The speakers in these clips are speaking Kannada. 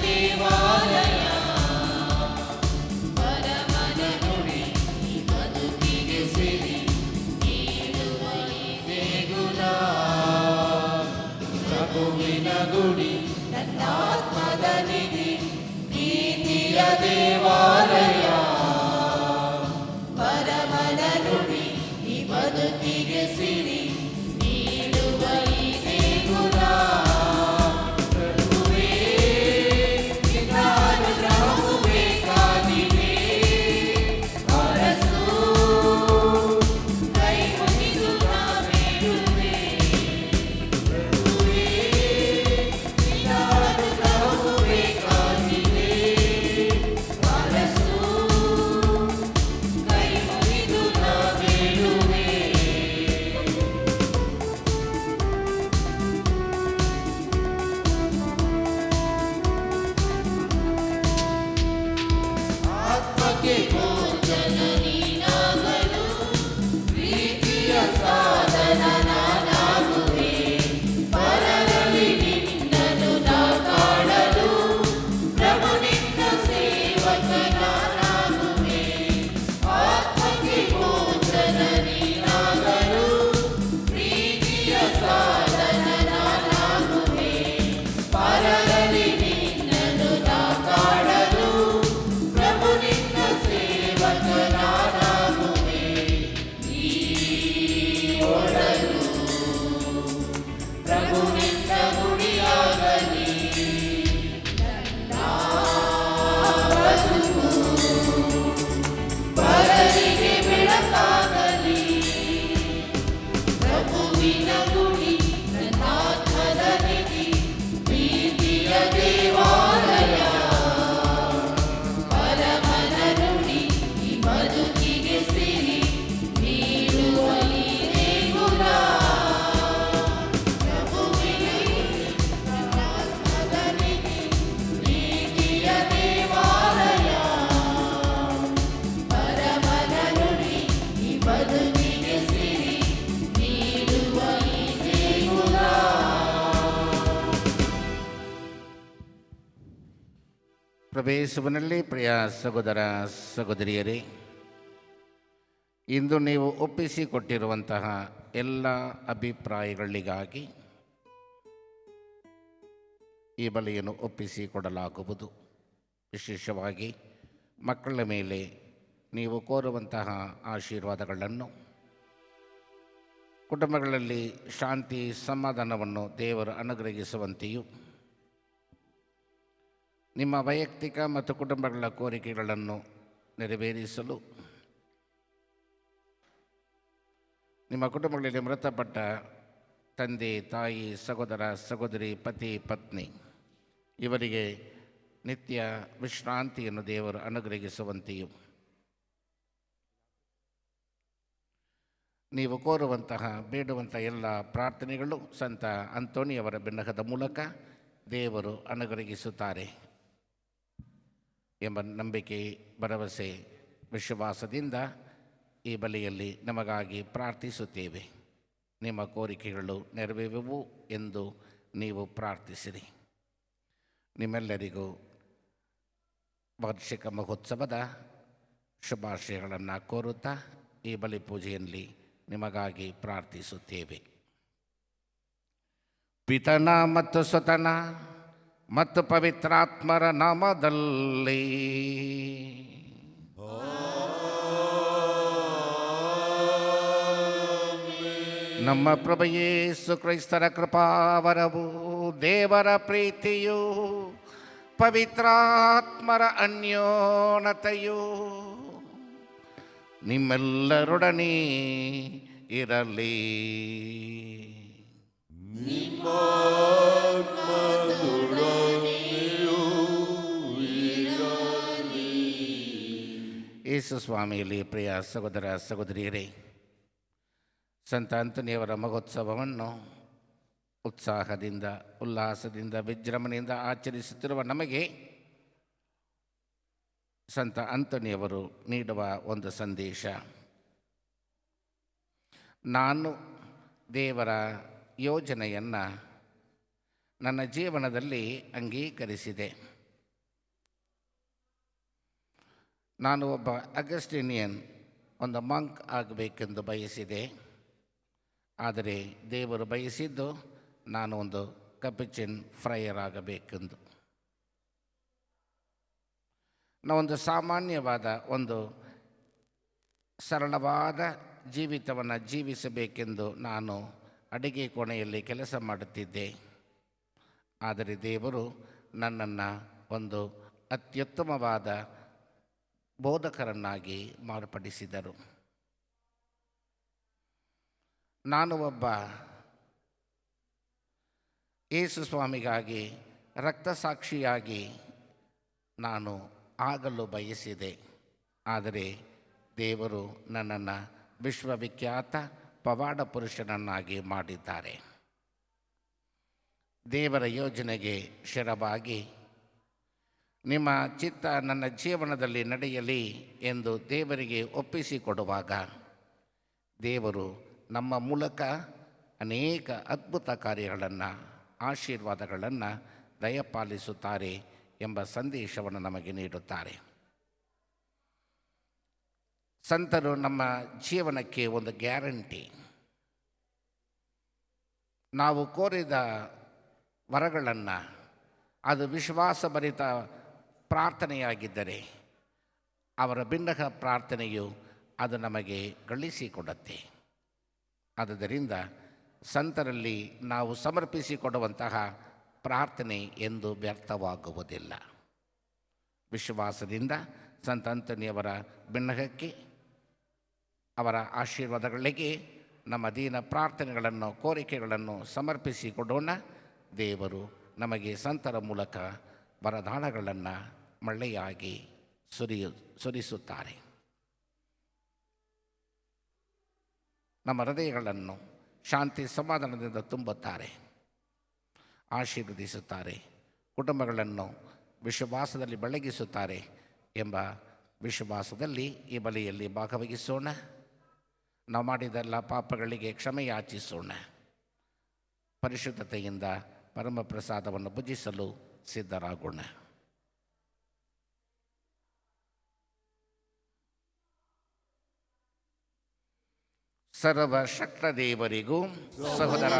ದೇವಾಲಯ ಪರಮನ ನುಡಿ ಈ ಬದುಕಿಗೆ ಸಿರಿ ನೀಡುವ ಈ ದೇಗುಲ ಪ್ರಭುವಿನ ಗುಡಿ ನನ್ನಾತ್ಮದ ನಿಧಿ ಪ್ರೀತಿಯ ದೇವಾಲಯ ಪರಮನ ನುಡಿ ಈ ಬದುಕಿಗೆ ಸಿರಿ ನೀಡುವ ಈ ದೇಗುಲ ಪ್ರಭುವೇ ನಿನ್ನ ಅನುಗ್ರಹವು ಬೇಕಾಗಿದೆ ಅರಸು ಕೈ ಮುಗಿದು ನಾ ಬೇಡುವೆ ಪ್ರಭುವೇ ನಿನ್ನ ಅನುಗ್ರಹವು ಬೇಕಾಗಿದೆ ಅರಸು ಕೈ ಮುಗಿದು ನಾ ಬೇಡುವೆ ಆತ್ಮಕ್ಕೆ ಭೋಜನ ನೀನಾಗಲು ಪ್ರೀತಿಯ ಸಾಧನ ನಾನಾಗುವೆ ಪರರಲ್ಲಿ ನಿನ್ನನ್ನು ನಾ ಕಾಣಲು ಪ್ರಭು ನಿನ್ನ ಸೇವಕ ನಾನಾಗುವೆ ಆತ್ಮಕ್ಕೆ ಭೋಜನ ನೀನಾಗಲು ಪ್ರೀತಿಯ ಸಾಧನ ನಾನಾಗುವೆ ಪರರಲ್ಲಿ ನಿನ್ನನ್ನು ನಾ ಕಾಣಲು ಪ್ರಭು ನಿನ್ನ ಸೇವಕ ನಾನಾಗುವೆ ನೀ ಒಡಲು ಪ್ರಭು ನಿನ್ನ ಗುಡಿಯಾಗಲಿ ನನ್ನ ಬದುಕು ಪರರಿಗೆ ಬೆಳಕಾಗಲಿ ಪ್ರಭುವಿನ ಗುಡಿ ನನ್ನಾತ್ಮದ ನಿಧಿ ಪ್ರೀತಿಯ ದೇವಾಲಯ ಪರಮನ ನುಡಿ ಈ ಬದುಕಿಗೆ ಸಿರಿ ನೀಡುವ ಈ ದೇಗುಲ ಪ್ರಭುವಿನ ಗುಡಿ ನನ್ನಾತ್ಮದ ನಿಧಿ ಪ್ರೀತಿಯ ದೇವಾಲಯ ಪರಮನ ನುಡಿ ಈ ಬದುಕಿಗೆ ಸಿರಿ ನೀಡುವ ಈ ದೇಗುಲ. ಪ್ರವೇಶವನಲ್ಲಿ ಪ್ರಿಯ ಸಹೋದರ ಸಹೋದರಿಯರೇ, ಇಂದು ನೀವು ಒಪ್ಪಿಸಿಕೊಟ್ಟಿರುವಂತಹ ಎಲ್ಲ ಅಭಿಪ್ರಾಯಗಳಿಗಾಗಿ ಈ ಬಲಿಯನ್ನು ಒಪ್ಪಿಸಿಕೊಡಲಾಗುವುದು. ವಿಶೇಷವಾಗಿ ಮಕ್ಕಳ ಮೇಲೆ ನೀವು ಕೋರುವಂತಹ ಆಶೀರ್ವಾದಗಳನ್ನು, ಕುಟುಂಬಗಳಲ್ಲಿ ಶಾಂತಿ ಸಮಾಧಾನವನ್ನು ದೇವರು ಅನುಗ್ರಹಿಸುವಂತೆಯೂ, ನಿಮ್ಮ ವೈಯಕ್ತಿಕ ಮತ್ತು ಕುಟುಂಬಗಳ ಕೋರಿಕೆಗಳನ್ನು ನೆರವೇರಿಸಲು, ನಿಮ್ಮ ಕುಟುಂಬಗಳಲ್ಲಿ ಮೃತಪಟ್ಟ ತಂದೆ ತಾಯಿ ಸಹೋದರ ಸಹೋದರಿ ಪತಿ ಪತ್ನಿ ಇವರಿಗೆ ನಿತ್ಯ ವಿಶ್ರಾಂತಿಯನ್ನು ದೇವರು ಅನುಗ್ರಹಿಸುವಂತೆಯೂ, ನೀವು ಕೋರುವಂತಹ ಬೇಡುವಂಥ ಎಲ್ಲ ಪ್ರಾರ್ಥನೆಗಳು ಸಂತ ಅಂತೋಣಿಯವರ ಬೆನ್ನಹದ ಮೂಲಕ ದೇವರು ಅನುಗ್ರಹಿಸುತ್ತಾರೆ ಎಂಬ ನಂಬಿಕೆ, ಭರವಸೆ, ವಿಶ್ವಾಸದಿಂದ ಈ ಬಲಿಯಲ್ಲಿ ನಮಗಾಗಿ ಪ್ರಾರ್ಥಿಸುತ್ತೇವೆ. ನಿಮ್ಮ ಕೋರಿಕೆಗಳು ನೆರವೇರುವು ಎಂದು ನೀವು ಪ್ರಾರ್ಥಿಸಿರಿ. ನಿಮ್ಮೆಲ್ಲರಿಗೂ ವಾರ್ಷಿಕ ಮಹೋತ್ಸವದ ಶುಭಾಶಯಗಳನ್ನು ಕೋರುತ್ತಾ ಈ ಬಲಿ ಪೂಜೆಯಲ್ಲಿ ನಿಮಗಾಗಿ ಪ್ರಾರ್ಥಿಸುತ್ತೇವೆ. ಪಿತನ ಮತ್ತು ಸುತನ ಮತ್ತು ಪವಿತ್ರಾತ್ಮರ ನಾಮದಲ್ಲಿ ನಮ್ಮ ಪ್ರಭು ಯೇಸು ಕ್ರಿಸ್ತರ ಕೃಪಾವರವು, ದೇವರ ಪ್ರೀತಿಯು, ಪವಿತ್ರಾತ್ಮರ ಅನ್ಯೋನ್ಯತೆಯು ನಿಮ್ಮೆಲ್ಲರೊಡನೆ ಇರಲಿ. ಯೇಸು ಸ್ವಾಮಿಯಲ್ಲಿ ಪ್ರಿಯ ಸಹೋದರ ಸಹೋದರಿಯರೇ, ಸಂತ ಅಂತೋನಿಯವರ ಮಹೋತ್ಸವವನ್ನು ಉತ್ಸಾಹದಿಂದ, ಉಲ್ಲಾಸದಿಂದ, ವಿಜೃಂಭಣೆಯಿಂದ ಆಚರಿಸುತ್ತಿರುವ ನಮಗೆ ಸಂತ ಅಂತೋನಿಯವರು ನೀಡುವ ಒಂದು ಸಂದೇಶ: ನಾನು ದೇವರ ಯೋಜನೆಯನ್ನು ನನ್ನ ಜೀವನದಲ್ಲಿ ಅಂಗೀಕರಿಸಿದೆ. ನಾನು ಒಬ್ಬ ಅಗಸ್ಟಿನಿಯನ್, ಒಂದು ಮಂಕ್ ಆಗಬೇಕೆಂದು ಬಯಸಿದೆ. ಆದರೆ ದೇವರು ಬಯಸಿದ್ದು ನಾನು ಒಂದು ಕಪಿಚಿನ್ ಫ್ರೈಯರ್ ಆಗಬೇಕೆಂದು. ನಾವೊಂದು ಸಾಮಾನ್ಯವಾದ ಒಂದು ಸರಳವಾದ ಜೀವಿತವನ್ನು ಜೀವಿಸಬೇಕೆಂದು ನಾನು ಅಡಿಗೆ ಕೋಣೆಯಲ್ಲಿ ಕೆಲಸ ಮಾಡುತ್ತಿದ್ದೆ. ಆದರೆ ದೇವರು ನನ್ನನ್ನು ಒಂದು ಅತ್ಯುತ್ತಮವಾದ ಬೋಧಕರನ್ನಾಗಿ ಮಾರ್ಪಡಿಸಿದರು. ನಾನು ಒಬ್ಬ ಯೇಸು ಸ್ವಾಮಿಗಾಗಿ ರಕ್ತಸಾಕ್ಷಿಯಾಗಿ ನಾನು ಆಗಲು ಬಯಸಿದೆ. ಆದರೆ ದೇವರು ನನ್ನನ್ನು ವಿಶ್ವವಿಖ್ಯಾತ ಪವಾಡ ಪುರುಷನನ್ನಾಗಿ ಮಾಡಿದ್ದಾರೆ. ದೇವರ ಯೋಜನೆಗೆ ಶಿರವಾಗಿ ನಿಮ್ಮ ಚಿತ್ತ ನನ್ನ ಜೀವನದಲ್ಲಿ ನಡೆಯಲಿ ಎಂದು ದೇವರಿಗೆ ಒಪ್ಪಿಸಿಕೊಡುವಾಗ ದೇವರು ನಮ್ಮ ಮೂಲಕ ಅನೇಕ ಅದ್ಭುತ ಕಾರ್ಯಗಳನ್ನು, ಆಶೀರ್ವಾದಗಳನ್ನು ದಯಪಾಲಿಸುತ್ತಾರೆ ಎಂಬ ಸಂದೇಶವನ್ನು ನಮಗೆ ನೀಡುತ್ತಾರೆ. ಸಂತರು ನಮ್ಮ ಜೀವನಕ್ಕೆ ಒಂದು ಗ್ಯಾರಂಟಿ. ನಾವು ಕೋರಿದ ವರಗಳನ್ನು ಅದು ವಿಶ್ವಾಸಭರಿತ ಪ್ರಾರ್ಥನೆಯಾಗಿದ್ದರೆ ಅವರ ಬಿನ್ನಹ ಪ್ರಾರ್ಥನೆಯು ಅದು ನಮಗೆ ಗಳಿಸಿಕೊಡುತ್ತೆ. ಆದುದರಿಂದ ಸಂತರಲ್ಲಿ ನಾವು ಸಮರ್ಪಿಸಿಕೊಡುವಂತಹ ಪ್ರಾರ್ಥನೆ ಎಂದು ವ್ಯರ್ಥವಾಗುವುದಿಲ್ಲ. ವಿಶ್ವಾಸದಿಂದ ಸಂತ ಅಂತೋನಿಯವರ ಬಿನ್ನಹಕ್ಕೆ, ಅವರ ಆಶೀರ್ವಾದಗಳಿಗೆ ನಮ್ಮ ದೀನ ಪ್ರಾರ್ಥನೆಗಳನ್ನು, ಕೋರಿಕೆಗಳನ್ನು ಸಮರ್ಪಿಸಿಕೊಡೋಣ. ದೇವರು ನಮಗೆ ಸಂತರ ಮೂಲಕ ವರದಾನಗಳನ್ನು ಮಳೆಯಾಗಿ ಸುರಿಸುತ್ತಾರೆ. ನಮ್ಮ ಹೃದಯಗಳನ್ನು ಶಾಂತಿ ಸಮಾಧಾನದಿಂದ ತುಂಬುತ್ತಾರೆ, ಆಶೀರ್ವದಿಸುತ್ತಾರೆ, ಕುಟುಂಬಗಳನ್ನು ವಿಶ್ವಾಸದಲ್ಲಿ ಬೆಳಗಿಸುತ್ತಾರೆ ಎಂಬ ವಿಶ್ವಾಸದಲ್ಲಿ ಈ ಬಲಿಯಲ್ಲಿ ಭಾಗವಹಿಸೋಣ. ನಾವು ಮಾಡಿದ ಎಲ್ಲ ಪಾಪಗಳಿಗೆ ಕ್ಷಮೆ ಯಾಚಿಸೋಣ. ಪರಿಶುದ್ಧತೆಯಿಂದ ಪರಮ ಪ್ರಸಾದವನ್ನು ಭುಜಿಸಲು ಸಿದ್ಧರಾಗೋಣ. ಸರ್ವಶಕ್ತ ದೇವರಿಗೂ ಸಹೋದರ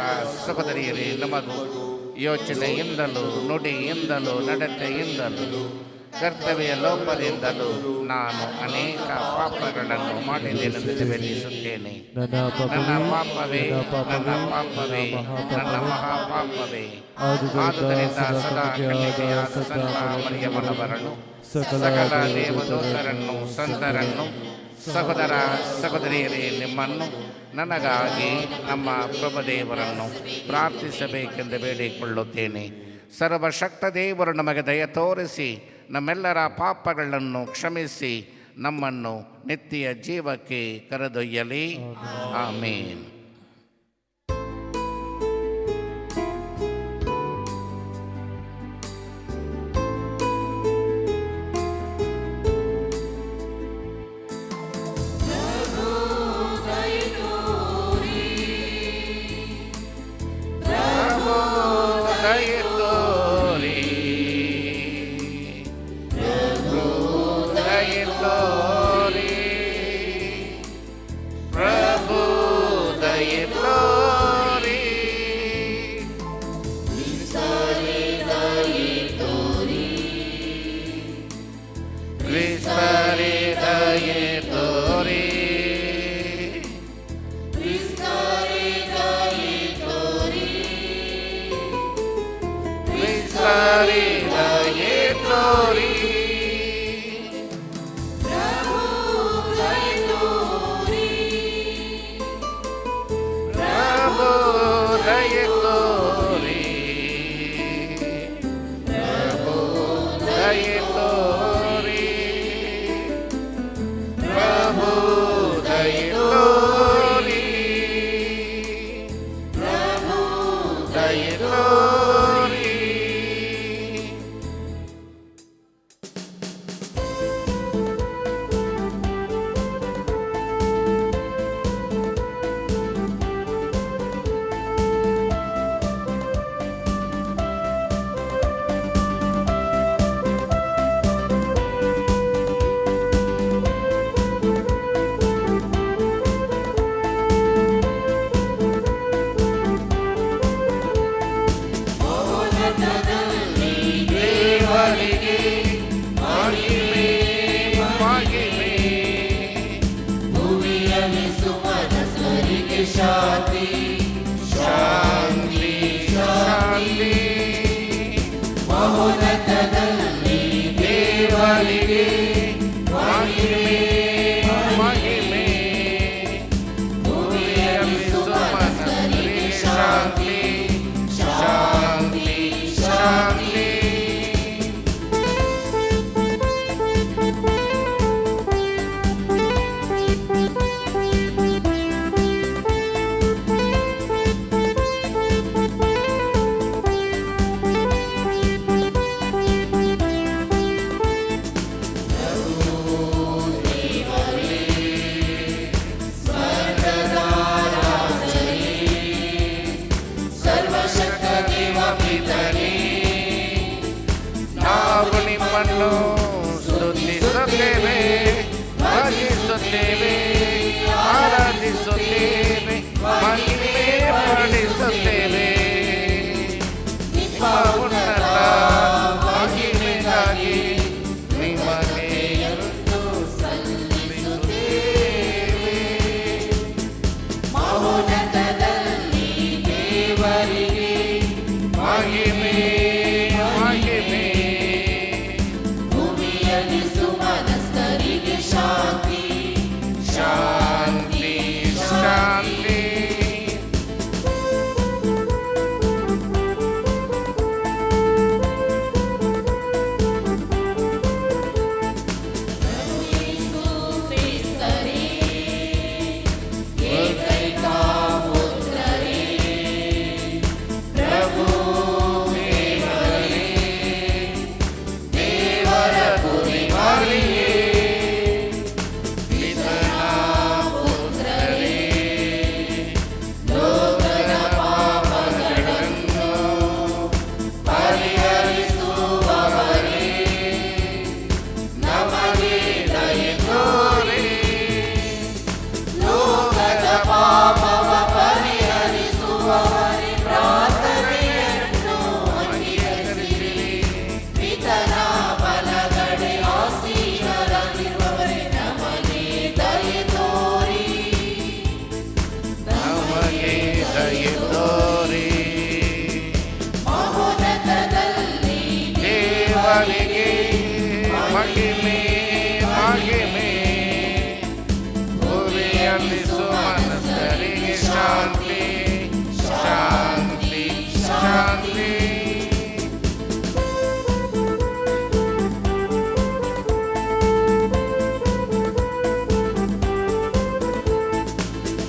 ಸಹೋದರಿಯರೇ ನಮಗೂ ಯೋಚನೆಯಿಂದಲೂ ನುಡಿಯಿಂದಲೂ ನಡತೆಯಿಂದಲೂ ಕರ್ತವ್ಯ ಲೋಪದಿಂದಲೂ ನಾನು ಅನೇಕ ಪಾಪಗಳನ್ನು ಮಾಡಿದ್ದೇನೆಂದು ವಿವರಿಸುತ್ತೇನೆ. ನನ್ನ ಪಾಪವೇ, ನನ್ನ ಪಾಪವೇ, ನನ್ನ ಮಹಾಪಾಪವೇ. ಆದುದರಿಂದ ಸದಾ ಕನ್ನಿಕೆಯಾದ ಸಂತ ಮರಿಯಮ್ಮನವರನ್ನು, ಸಕಲ ದೇವದೂತರನ್ನು, ಸಂತರನ್ನು, ಸಹೋದರ ಸಹೋದರಿಯರೇ ನಿಮ್ಮನ್ನು, ನನಗಾಗಿ ನಮ್ಮ ಪ್ರಭುದೇವರನ್ನು ಪ್ರಾರ್ಥಿಸಬೇಕೆಂದು ಬೇಡಿಕೊಳ್ಳುತ್ತೇನೆ. ಸರ್ವಶಕ್ತ ದೇವರು ನಮಗೆ ದಯ ತೋರಿಸಿ ನಮ್ಮೆಲ್ಲರ ಪಾಪಗಳನ್ನು ಕ್ಷಮಿಸಿ ನಮ್ಮನ್ನು ನಿತ್ಯ ಜೀವಕ್ಕೆ ಕರೆದೊಯ್ಯಲಿ. ಆಮೇನ್. ಸುಮನಸ್ಥರಿಗೆ ಶಾಂತಿ ಶಾಂತಿ ಶಾಂತಿ.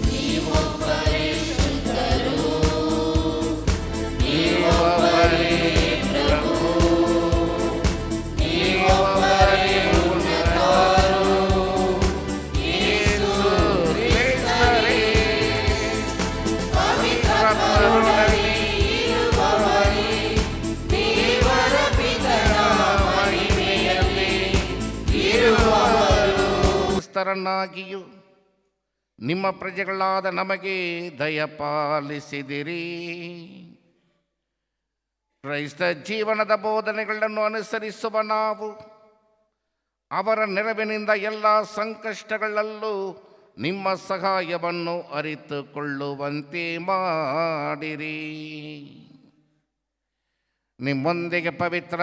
ನೀವೊಬ್ಬರೇ ಶುದ್ಧರು, ನೀವೊಬ್ಬರೇ ಪ್ರಭು, ನೀವೊಬ್ಬರೇ ಉನ್ನತರು, ಯೇಸು ಕ್ರಿಸ್ತರೇ. ಪವಿತ್ರ ಕರುಣೆಯಲ್ಲಿ ಇರುವವರೇ, ದೇವರ ಪಿತನ ಮಹಿಮೆಯಲ್ಲಿ ಇರುವವರು. ಕ್ರಿಸ್ತರನ್ನಾಗಿಯೂ ನಿಮ್ಮ ಪ್ರಜೆಗಳಾದ ನಮಗೆ ದಯಪಾಲಿಸಿದಿರಿ. ಕ್ರೈಸ್ತ ಜೀವನದ ಬೋಧನೆಗಳನ್ನು ಅನುಸರಿಸುವ ನಾವು ಅವರ ನೆರವಿನಿಂದ ಎಲ್ಲ ಸಂಕಷ್ಟಗಳಲ್ಲೂ ನಿಮ್ಮ ಸಹಾಯವನ್ನು ಅರಿತುಕೊಳ್ಳುವಂತೆ ಮಾಡಿರಿ. ನಿಮ್ಮೊಂದಿಗೆ ಪವಿತ್ರ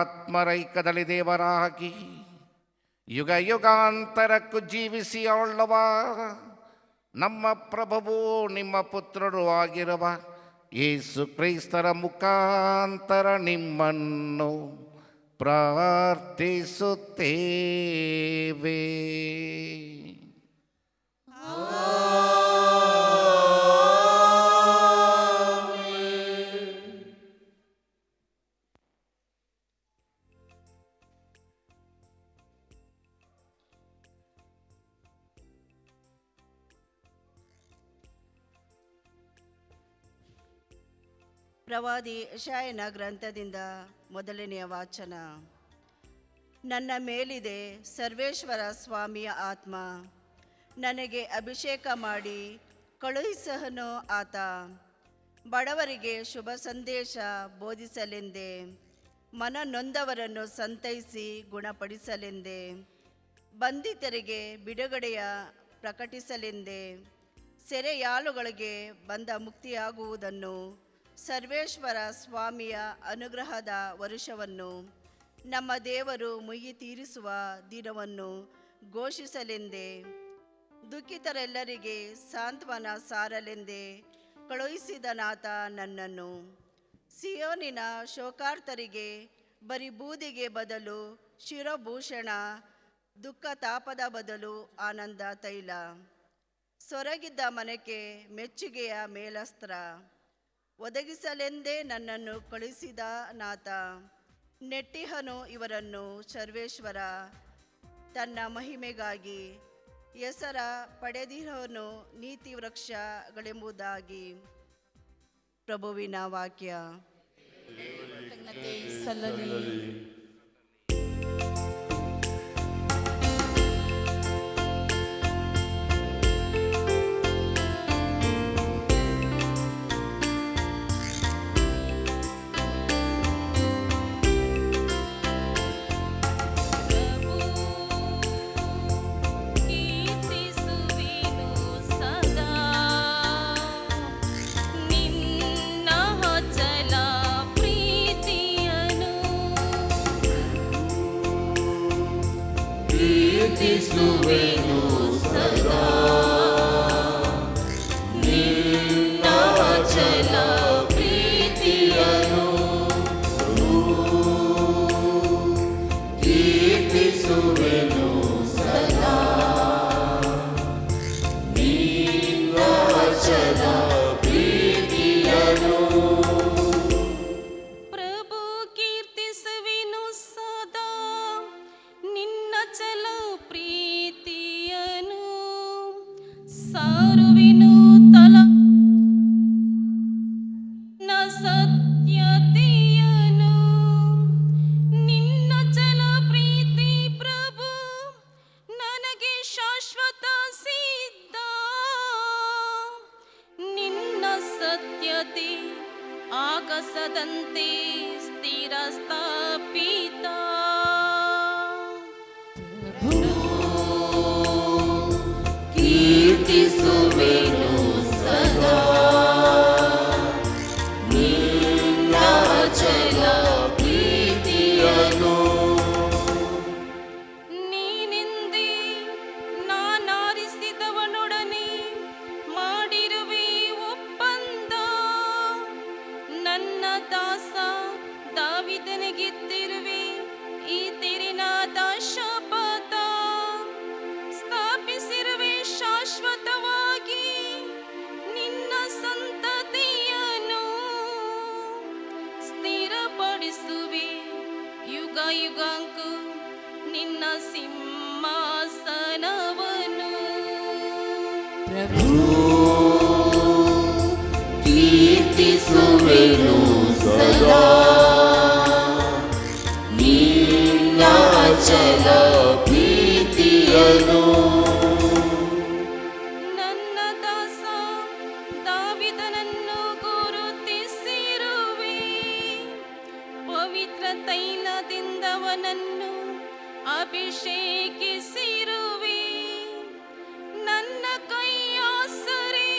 ಆತ್ಮರೈಕ್ಯದಲ್ಲಿ ದೇವರಾಗಿ ಯುಗ ಯುಗಾಂತರಕ್ಕೂ ಜೀವಿಸಿ ಆಳುವ ನಮ್ಮ ಪ್ರಭುವು ನಿಮ್ಮ ಪುತ್ರರು ಆಗಿರುವ ಯೇಸು ಕ್ರಿಸ್ತರ ಮುಖಾಂತರ ನಿಮ್ಮನ್ನು ಪ್ರಾರ್ಥಿಸುತ್ತೇವೆ. ಪ್ರವಾದಿ ಯೆಶಾಯನ ಗ್ರಂಥದಿಂದ ಮೊದಲನೆಯ ವಾಚನ. ನನ್ನ ಮೇಲಿದೆ ಸರ್ವೇಶ್ವರ ಸ್ವಾಮಿಯ ಆತ್ಮ, ನನಗೆ ಅಭಿಷೇಕ ಮಾಡಿ ಕಳುಹಿಸಹನು ಆತ. ಬಡವರಿಗೆ ಶುಭ ಸಂದೇಶ ಬೋಧಿಸಲೆಂದೇ, ಮನನೊಂದವರನ್ನು ಸಂತೈಸಿ ಗುಣಪಡಿಸಲೆಂದೇ, ಬಂಧಿತರಿಗೆ ಬಿಡುಗಡೆಯ ಪ್ರಕಟಿಸಲೆಂದೇ, ಸೆರೆಯಾಳುಗಳಿಗೆ ಬಂದ ಮುಕ್ತಿಯಾಗುವುದನ್ನು, ಸರ್ವೇಶ್ವರ ಸ್ವಾಮಿಯ ಅನುಗ್ರಹದ ವರುಷವನ್ನು, ನಮ್ಮ ದೇವರು ಮುಯ್ಯಿ ತೀರಿಸುವ ದಿನವನ್ನು ಘೋಷಿಸಲೆಂದೇ, ದುಃಖಿತರೆಲ್ಲರಿಗೆ ಸಾಂತ್ವನ ಸಾರಲೆಂದೇ ಕಳುಹಿಸಿದನಾತ ನನ್ನನ್ನು. ಸಿಯೋನಿನ ಶೋಕಾರ್ತರಿಗೆ ಬರೀ ಬೂದಿಗೆ ಬದಲು ಶಿರಭೂಷಣ, ದುಃಖ ತಾಪದ ಬದಲು ಆನಂದ ತೈಲ, ಸೊರಗಿದ್ದ ಮನಕ್ಕೆ ಮೆಚ್ಚುಗೆಯ ಮೇಲಸ್ತ್ರ ಒದಗಿಸಲೆಂದೇ ನನ್ನನ್ನು ಕಳುಹಿಸಿದ ನಾಥ. ನೆಟ್ಟಿಹನು ಇವರನ್ನು ಸರ್ವೇಶ್ವರ ತನ್ನ ಮಹಿಮೆಗಾಗಿ, ಹೆಸರ ಪಡೆದಿರೋನು ನೀತಿ ವೃಕ್ಷಗಳೆಂಬುದಾಗಿ. ಪ್ರಭುವಿನ ವಾಕ್ಯ. ಕೃತಜ್ಞತೆ ಸಲ್ಲಲಿ. ಕೀರ್ತಿಸುವೆನು ಸದಾ ನಿನ್ನ ಅಚಲ ಪ್ರೀತಿಯನ್ನು. ಕೀರ್ತಿಸುವೆನು ಸದಾ ನಿನ್ನ ಅಚಲ ಪ್ರೀತಿಯನ್ನು. ಪ್ರಭು ಕೀರ್ತಿಸುವೆನು ಸದಾ ನಿನ್ನ ಚಲ ಪ್ರೀತಿಯನು. ಸಾರುವೆನು ತಲ ನ ಸತ್ಯತೆಯನು. ನಿನ್ನ ಚಲ ಪ್ರೀತಿ ಪ್ರಭು ನನಗೆ ಶಾಶ್ವತ ಸಿದ್ಧ. ನಿನ್ನ ಸತ್ಯತೆ ಆಗಸದಂತೆ ಸ್ಥಿರ ಸ್ಥಾಪಿತ. ಕೀರ್ತಿಸುವೆನು ಸದಾ ನಿನ್ನ ಅಚಲ ಪ್ರೀತಿಯನ್ನು. ನೀನೆಂದೇ ನಾನಾರಿಸಿದವನೊಡನೆ ಕೀರ್ತಿಸುವೆನು ಸದಾ ನಿನ್ನ ಅಚಲ ಪ್ರೀತಿಯನು. ನನ್ನ ದಾಸ ದಾವಿದನನ್ನು ಗುರುತಿಸಿರುವೆ, ಪವಿತ್ರ ತೈಲದಿಂದವನನ್ನು ಅಭಿಷೇಕಿಸಿರುವೆ. ನನ್ನ ಕೈಯಾಸರೆ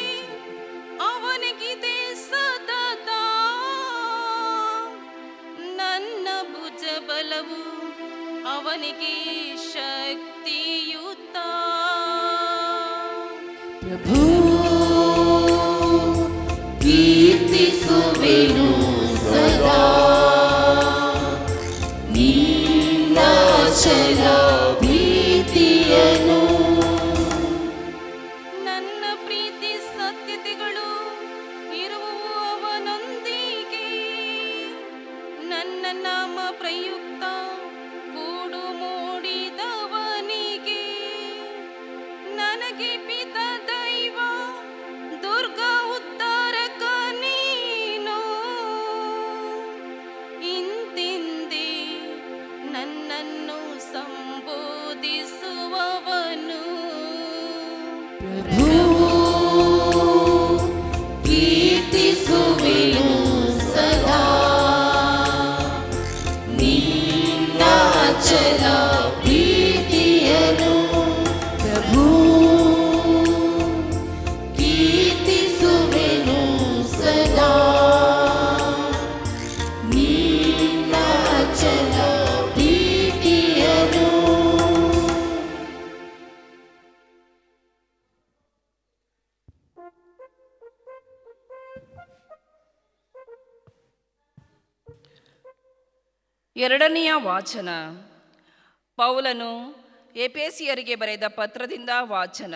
ಅವನಿಗಿದೆ ಸತತ, ನನ್ನ ಭುಜಬಲವು ಅವನಿಗೆ ಶಕ್ತಿಯುತ. ಪ್ರಭು ಕೀರ್ತಿಸುವೆನು ಸದಾ ನಿನ್ನ ಅಚಲ ಪ್ರೀತಿಯನು. ನನ್ನ ಪ್ರೀತಿ ಸತ್ಯತೆಗಳು ಇರುವವು ಅವನೊಂದಿಗೆ, ನನ್ನ ನಾಮ ಪ್ರಯುಕ್ತ ಕೂಡು ಮೂಡಿದವನಿಗೆ. ನನಗೆ ಪಿತ ದೈವ ದುರ್ಗ ಉದ್ಧಾರಕ ನೀನು, ಇಂತಿಂದೆ ನನ್ನನ್ನು ಸಂಬೋಧಿಸುವವನು. ಪ್ರಭು ಕೀರ್ತಿಸುವೆನು ಸದಾ ನಿನ್ನ ಅಚಲ ಪ್ರೀತಿಯನು. ಪ್ರಭು ಕೀರ್ತಿಸುವೆನು ಸದಾ ನಿನ್ನ ಅಚಲ ಪ್ರೀತಿಯನು. ಎರಡನೆಯ ವಾಚನ. ಪೌಲನು ಎಫೆಸಿಯರಿಗೆ ಬರೆದ ಪತ್ರದಿಂದ ವಾಚನ.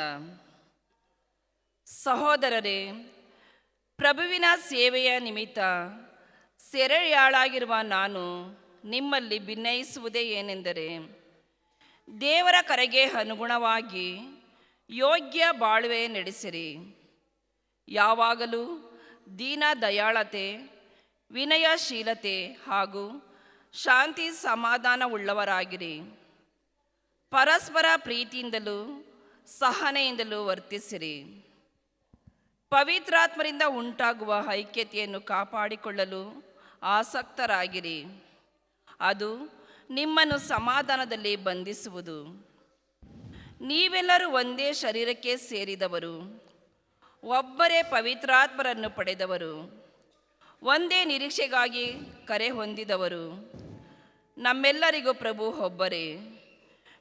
ಸಹೋದರರೇ, ಪ್ರಭುವಿನ ಸೇವೆಯ ನಿಮಿತ್ತ ಸೆರೆಯಾಳಾಗಿರುವ ನಾನು ನಿಮ್ಮಲ್ಲಿ ಭಿನ್ನಯಿಸುವುದೇ ಏನೆಂದರೆ, ದೇವರ ಕರೆಗೆ ಅನುಗುಣವಾಗಿ ಯೋಗ್ಯ ಬಾಳ್ವೆ ನಡೆಸಿರಿ. ಯಾವಾಗಲೂ ದೀನ ದಯಾಳತೆ, ವಿನಯಶೀಲತೆ ಹಾಗೂ ಶಾಂತಿ ಸಮಾಧಾನವುಳ್ಳವರಾಗಿರಿ. ಪರಸ್ಪರ ಪ್ರೀತಿಯಿಂದಲೂ ಸಹನೆಯಿಂದಲೂ ವರ್ತಿಸಿರಿ. ಪವಿತ್ರಾತ್ಮರಿಂದ ಉಂಟಾಗುವ ಐಕ್ಯತೆಯನ್ನು ಕಾಪಾಡಿಕೊಳ್ಳಲು ಆಸಕ್ತರಾಗಿರಿ. ಅದು ನಿಮ್ಮನ್ನು ಸಮಾಧಾನದಲ್ಲಿ ಬಂಧಿಸುವುದು. ನೀವೆಲ್ಲರೂ ಒಂದೇ ಶರೀರಕ್ಕೆ ಸೇರಿದವರು, ಒಬ್ಬರೇ ಪವಿತ್ರಾತ್ಮರನ್ನು ಪಡೆದವರು, ಒಂದೇ ನಿರೀಕ್ಷೆಗಾಗಿ ಕರೆ ಹೊಂದಿದವರು. ನಮ್ಮೆಲ್ಲರಿಗೂ ಪ್ರಭು ಒಬ್ಬರೇ,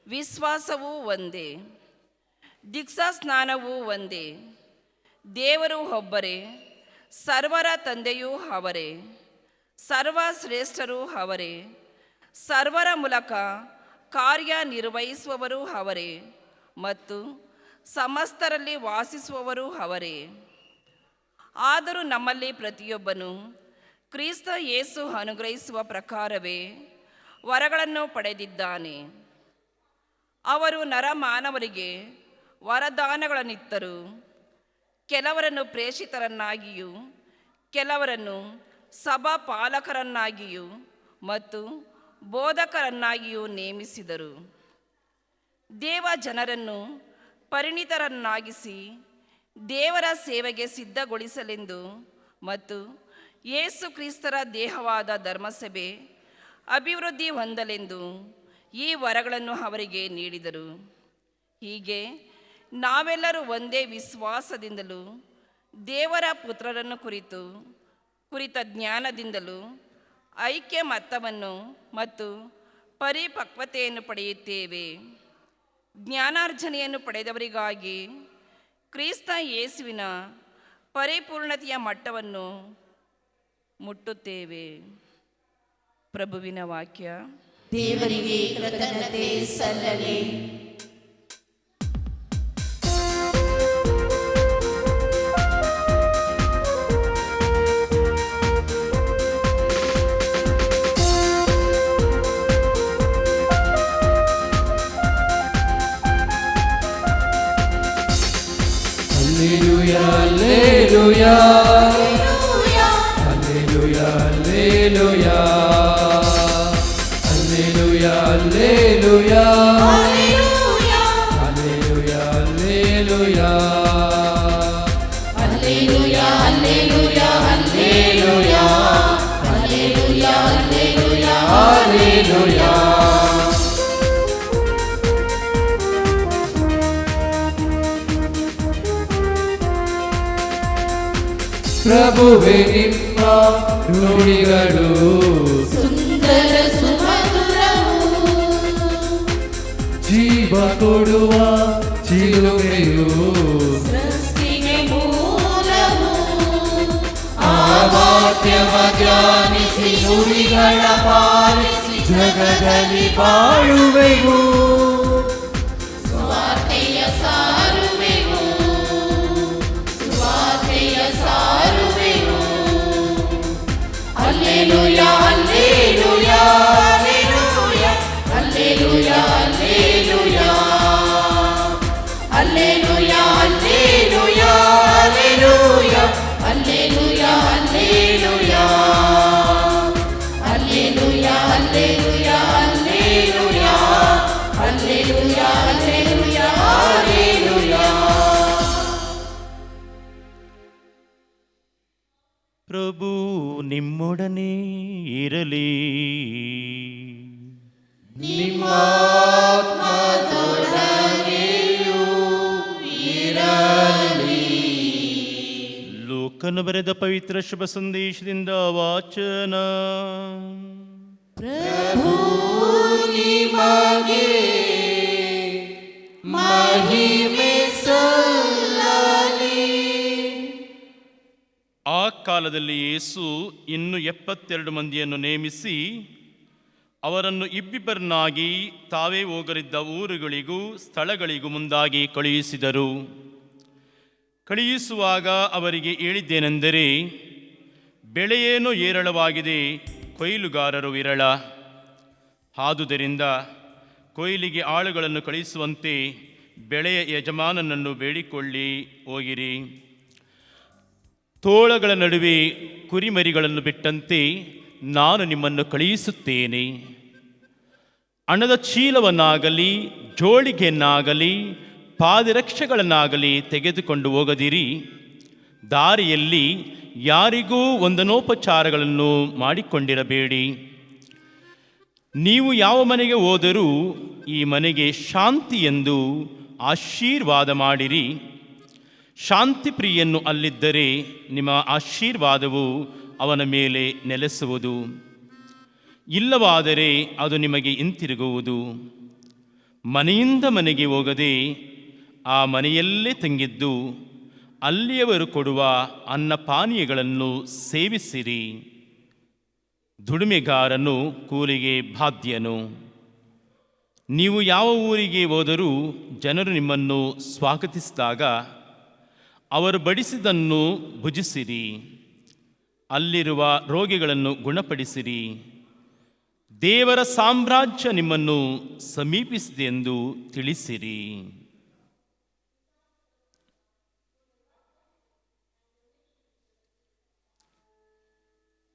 ವಿಶ್ವಾಸವೂ ಒಂದೇ, ದೀಕ್ಷಾಸ್ನಾನವೂ ಒಂದೇ, ದೇವರು ಒಬ್ಬರೇ, ಸರ್ವರ ತಂದೆಯೂ ಅವರೇ, ಸರ್ವಶ್ರೇಷ್ಠರೂ ಅವರೇ, ಸರ್ವರ ಮೂಲಕ ಕಾರ್ಯನಿರ್ವಹಿಸುವವರು ಅವರೇ ಮತ್ತು ಸಮಸ್ತರಲ್ಲಿ ವಾಸಿಸುವವರು ಅವರೇ. ಆದರೂ ನಮ್ಮಲ್ಲಿ ಪ್ರತಿಯೊಬ್ಬನು ಕ್ರಿಸ್ತ ಯೇಸು ಅನುಗ್ರಹಿಸುವ ಪ್ರಕಾರವೇ ವರಗಳನ್ನು ಪಡೆದಿದ್ದಾನೆ. ಅವರು ನರಮಾನವರಿಗೆ ವರದಾನಗಳನ್ನಿತ್ತರು. ಕೆಲವರನ್ನು ಪ್ರೇಷಿತರನ್ನಾಗಿಯೂ, ಕೆಲವರನ್ನು ಸಭಾಪಾಲಕರನ್ನಾಗಿಯೂ ಮತ್ತು ಬೋಧಕರನ್ನಾಗಿಯೂ ನೇಮಿಸಿದರು. ದೇವ ಜನರನ್ನು ಪರಿಣಿತರನ್ನಾಗಿಸಿ ದೇವರ ಸೇವೆಗೆ ಸಿದ್ಧಗೊಳಿಸಲೆಂದು ಮತ್ತು ಯೇಸು ಕ್ರಿಸ್ತರ ದೇಹವಾದ ಧರ್ಮಸಭೆ ಅಭಿವೃದ್ಧಿ ಹೊಂದಲೆಂದು ಈ ವರಗಳನ್ನು ಅವರಿಗೆ ನೀಡಿದರು. ಹೀಗೆ ನಾವೆಲ್ಲರೂ ಒಂದೇ ವಿಶ್ವಾಸದಿಂದಲೂ ದೇವರ ಪುತ್ರರನ್ನು ಕುರಿತ ಜ್ಞಾನದಿಂದಲೂ ಐಕ್ಯಮತ್ತವನ್ನು ಮತ್ತು ಪರಿಪಕ್ವತೆಯನ್ನು ಪಡೆಯುತ್ತೇವೆ. ಜ್ಞಾನಾರ್ಜನೆಯನ್ನು ಪಡೆದವರಿಗಾಗಿ ಕ್ರಿಸ್ತ ಯೇಸುವಿನ ಪರಿಪೂರ್ಣತೆಯ ಮಟ್ಟವನ್ನು ಮುಟ್ಟುತ್ತೇವೆ. ಪ್ರಭುವಿನ ವಾಕ್ಯ. ದೇವರಿಗೆ ಕೃತಜ್ಞತೆ ಸಲ್ಲಲಿ. Alleluia. Alleluia, alleluia. Alleluia, alleluia. Alleluia, alleluia. Alleluia, alleluia, alleluia. Alleluia, alleluia, Alleluia. ಪ್ರಭುವೆ ನಿಮ್ಮ ನುಡಿಗಳು ಸುಂದರ ಸುಮಧುರವು ಜೀವ ಕೊಡುವ ಚಿಲುಮೆಯು ಸೃಷ್ಟಿಗೆ ಮೂಲವು ಆ ವಾಕ್ಯವ ಧ್ಯಾನಿಸಿ ನುಡಿಗಳ ಪಾಲಿಸಿ ಜಗದಲ್ಲಿ ಬಾಳುವೆವು ಸ್ವಾರ್ಥೆಯ ಸಾರುವೆವು ಸ್ವಾರ್ಥೆಯ ಸಾರುವೆವು Alleluia, alleluia, alleluia, alleluia, alleluia. Alleluia, alleluia, alleluia, alleluia, alleluia. Alleluia, alleluia, alleluia. Alleluia, alleluia, alleluia. ಪ್ರಭು ನಿಮ್ಮೊಡನೆ ಇರಲಿ. ಲೂಕನು ಬರೆದ ಪವಿತ್ರ ಶುಭ ಸಂದೇಶದಿಂದ ವಾಚನ. ಪ್ರಭು ನಿಮಗೆ ಮಹಿಮೆ ಸಲ್ಲಲಿ. ಆ ಕಾಲದಲ್ಲಿ ಯೇಸು ಇನ್ನು 72 ಮಂದಿಯನ್ನು ನೇಮಿಸಿ ಅವರನ್ನು ಇಬ್ಬಿಬ್ಬರನ್ನಾಗಿ ತಾವೇ ಹೋಗಲಿದ್ದ ಊರುಗಳಿಗೂ ಸ್ಥಳಗಳಿಗೂ ಮುಂದಾಗಿ ಕಳುಹಿಸಿದರು. ಕಳುಹಿಸುವಾಗ ಅವರಿಗೆ ಹೇಳಿದ್ದೇನೆಂದರೆ, ಬೆಳೆಯೇನೋ ಏರಳವಾಗಿದೆ, ಕೊಯ್ಲುಗಾರರು ವಿರಳ. ಆದುದರಿಂದ ಕೊಯ್ಲಿಗೆ ಆಳುಗಳನ್ನು ಕಳುಹಿಸುವಂತೆ ಬೆಳೆಯ ಯಜಮಾನನನ್ನು ಬೇಡಿಕೊಳ್ಳಿ ಹೋಗಿರಿ. ತೋಳಗಳ ನಡುವೆ ಕುರಿಮರಿಗಳನ್ನು ಬಿಟ್ಟಂತೆ ನಾನು ನಿಮ್ಮನ್ನು ಕಳುಹಿಸುತ್ತೇನೆ. ಹಣದ ಚೀಲವನ್ನಾಗಲಿ ಜೋಳಿಗೆಯನ್ನಾಗಲಿ ಪಾದರಕ್ಷೆಗಳನ್ನಾಗಲಿ ತೆಗೆದುಕೊಂಡು ಹೋಗದಿರಿ. ದಾರಿಯಲ್ಲಿ ಯಾರಿಗೂ ವಂದನೋಪಚಾರಗಳನ್ನು ಮಾಡಿಕೊಂಡಿರಬೇಡಿ. ನೀವು ಯಾವ ಮನೆಗೆ ಹೋದರೂ ಈ ಮನೆಗೆ ಶಾಂತಿ ಎಂದು ಆಶೀರ್ವಾದ ಮಾಡಿರಿ. ಶಾಂತಿಪ್ರಿಯನ್ನು ಅಲ್ಲಿದ್ದರೆ ನಿಮ್ಮ ಆಶೀರ್ವಾದವು ಅವನ ಮೇಲೆ ನೆಲೆಸುವುದು, ಇಲ್ಲವಾದರೆ ಅದು ನಿಮಗೆ ಹಿಂತಿರುಗುವುದು. ಮನೆಯಿಂದ ಮನೆಗೆ ಹೋಗದೆ ಆ ಮನೆಯಲ್ಲೇ ತಂಗಿದ್ದು ಅಲ್ಲಿಯವರು ಕೊಡುವ ಅನ್ನಪಾನೀಯಗಳನ್ನು ಸೇವಿಸಿರಿ. ದುಡಿಮೆಗಾರನು ಕೂಲಿಗೆ ಬಾಧ್ಯನು. ನೀವು ಯಾವ ಊರಿಗೆ ಹೋದರೂ ಜನರು ನಿಮ್ಮನ್ನು ಸ್ವಾಗತಿಸಿದಾಗ ಅವರು ಬಡಿಸಿದ್ದನ್ನು ಭುಜಿಸಿರಿ. ಅಲ್ಲಿರುವ ರೋಗಿಗಳನ್ನು ಗುಣಪಡಿಸಿರಿ. ದೇವರ ಸಾಮ್ರಾಜ್ಯ ನಿಮ್ಮನ್ನು ಸಮೀಪಿಸಿದೆ ಎಂದು ತಿಳಿಸಿರಿ.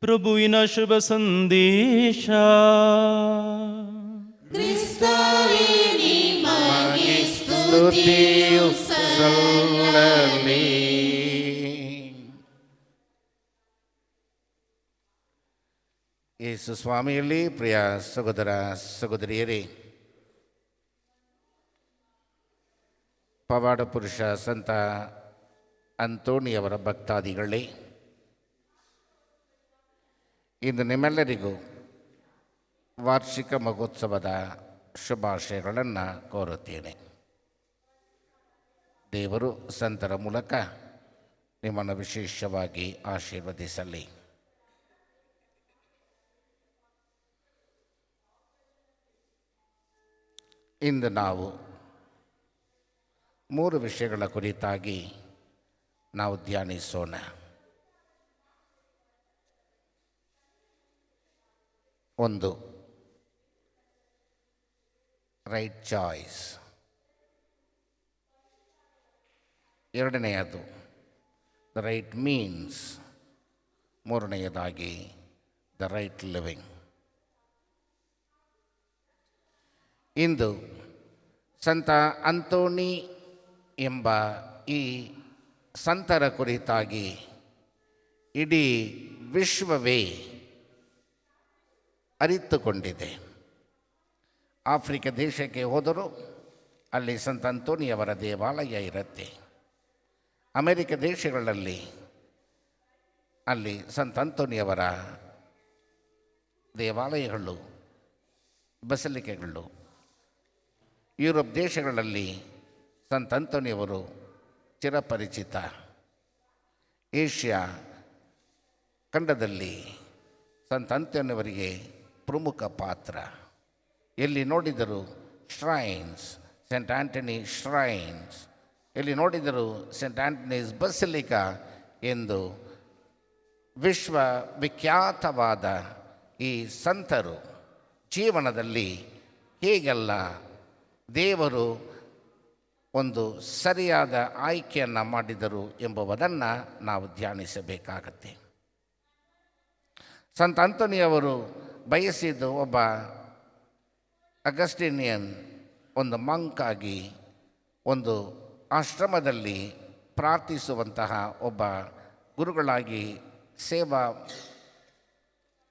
ಪ್ರಭುವಿನ ಶುಭ ಸಂದೇಶ. ಕ್ರಿಸ್ತವೇ ನಿಮಗೆ ಸ್ತುತಿಯು ಸ್ತುತಿಯು ಸಲ್ಲಲಿ. ಯೇಸು ಸ್ವಾಮಿಯಲ್ಲಿ ಪ್ರಿಯ ಸಹೋದರ ಸಹೋದರಿಯರೇ, ಪವಾಡ ಪುರುಷ ಸಂತ ಅಂತೋಣಿಯವರ ಭಕ್ತಾದಿಗಳೇ, ಇಂದು ನಿಮ್ಮೆಲ್ಲರಿಗೂ ವಾರ್ಷಿಕ ಮಹೋತ್ಸವದ ಶುಭಾಶಯಗಳನ್ನು ಕೋರುತ್ತೇನೆ. ದೇವರು ಸಂತರ ಮೂಲಕ ನಿಮ್ಮನ್ನು ವಿಶೇಷವಾಗಿ ಆಶೀರ್ವದಿಸಲಿ. ಇಂದು ನಾವು 3 ವಿಷಯಗಳ ಕುರಿತಾಗಿ ನಾವು ಧ್ಯಾನಿಸೋಣ. ಒಂದು, ರೈಟ್ ಚಾಯ್ಸ್. ಎರಡನೆಯದು, ದ ರೈಟ್ ಮೀನ್ಸ್, ಮೂರನೆಯದಾಗಿ ದ ರೈಟ್ ಲಿವಿಂಗ್. ಇಂದು ಸಂತ ಅಂತೋನಿ ಎಂಬ ಈ ಸಂತರ ಕುರಿತಾಗಿ ಇಡೀ ವಿಶ್ವವೇ ಅರಿತುಕೊಂಡಿದೆ. ಆಫ್ರಿಕಾ ದೇಶಕ್ಕೆ ಹೋದರೂ ಅಲ್ಲಿ ಸಂತ ಅಂತೋನಿಯವರ ದೇವಾಲಯ ಇರುತ್ತೆ. ಅಮೆರಿಕ ದೇಶಗಳಲ್ಲಿ ಅಲ್ಲಿ ಸಂತ ಅಂತೋನಿಯವರ ದೇವಾಲಯಗಳು, ಬಸಲಿಕೆಗಳು. ಯುರೋಪ್ ದೇಶಗಳಲ್ಲಿ ಸಂತ ಅಂತೋನಿಯವರು ಚಿರಪರಿಚಿತ. ಏಷ್ಯಾ ಖಂಡದಲ್ಲಿ ಸಂತ ಅಂತೋನಿಯವರಿಗೆ ಪ್ರಮುಖ ಪಾತ್ರ. ಎಲ್ಲಿ ನೋಡಿದರೂ ಶ್ರೈನ್ಸ್, ಸೆಂಟ್ ಆಂಟನಿ ಶ್ರೈನ್ಸ್, ಎಲ್ಲಿ ನೋಡಿದರೂ ಸೆಂಟ್ ಆಂಟನೀಸ್ ಬಸಿಲಿಕಾ ಎಂದು ವಿಶ್ವವಿಖ್ಯಾತವಾದ ಈ ಸಂತರು ಜೀವನದಲ್ಲಿ ಹೇಗೆಲ್ಲ ದೇವರು ಒಂದು ಸರಿಯಾದ ಆಯ್ಕೆಯನ್ನು ಮಾಡಿದರು ಎಂಬುದನ್ನು ನಾವು ಧ್ಯಾನಿಸಬೇಕಾಗತ್ತೆ. ಸಂತ ಅಂತೋನಿಯವರು ಬಯಸಿದ್ದು ಒಬ್ಬ ಅಗಸ್ಟಿನಿಯನ್, ಒಂದು ಮಂಕ್ ಆಗಿ ಒಂದು ಆಶ್ರಮದಲ್ಲಿ ಪ್ರಾರ್ಥಿಸುವಂತಹ ಒಬ್ಬ ಗುರುಗಳಾಗಿ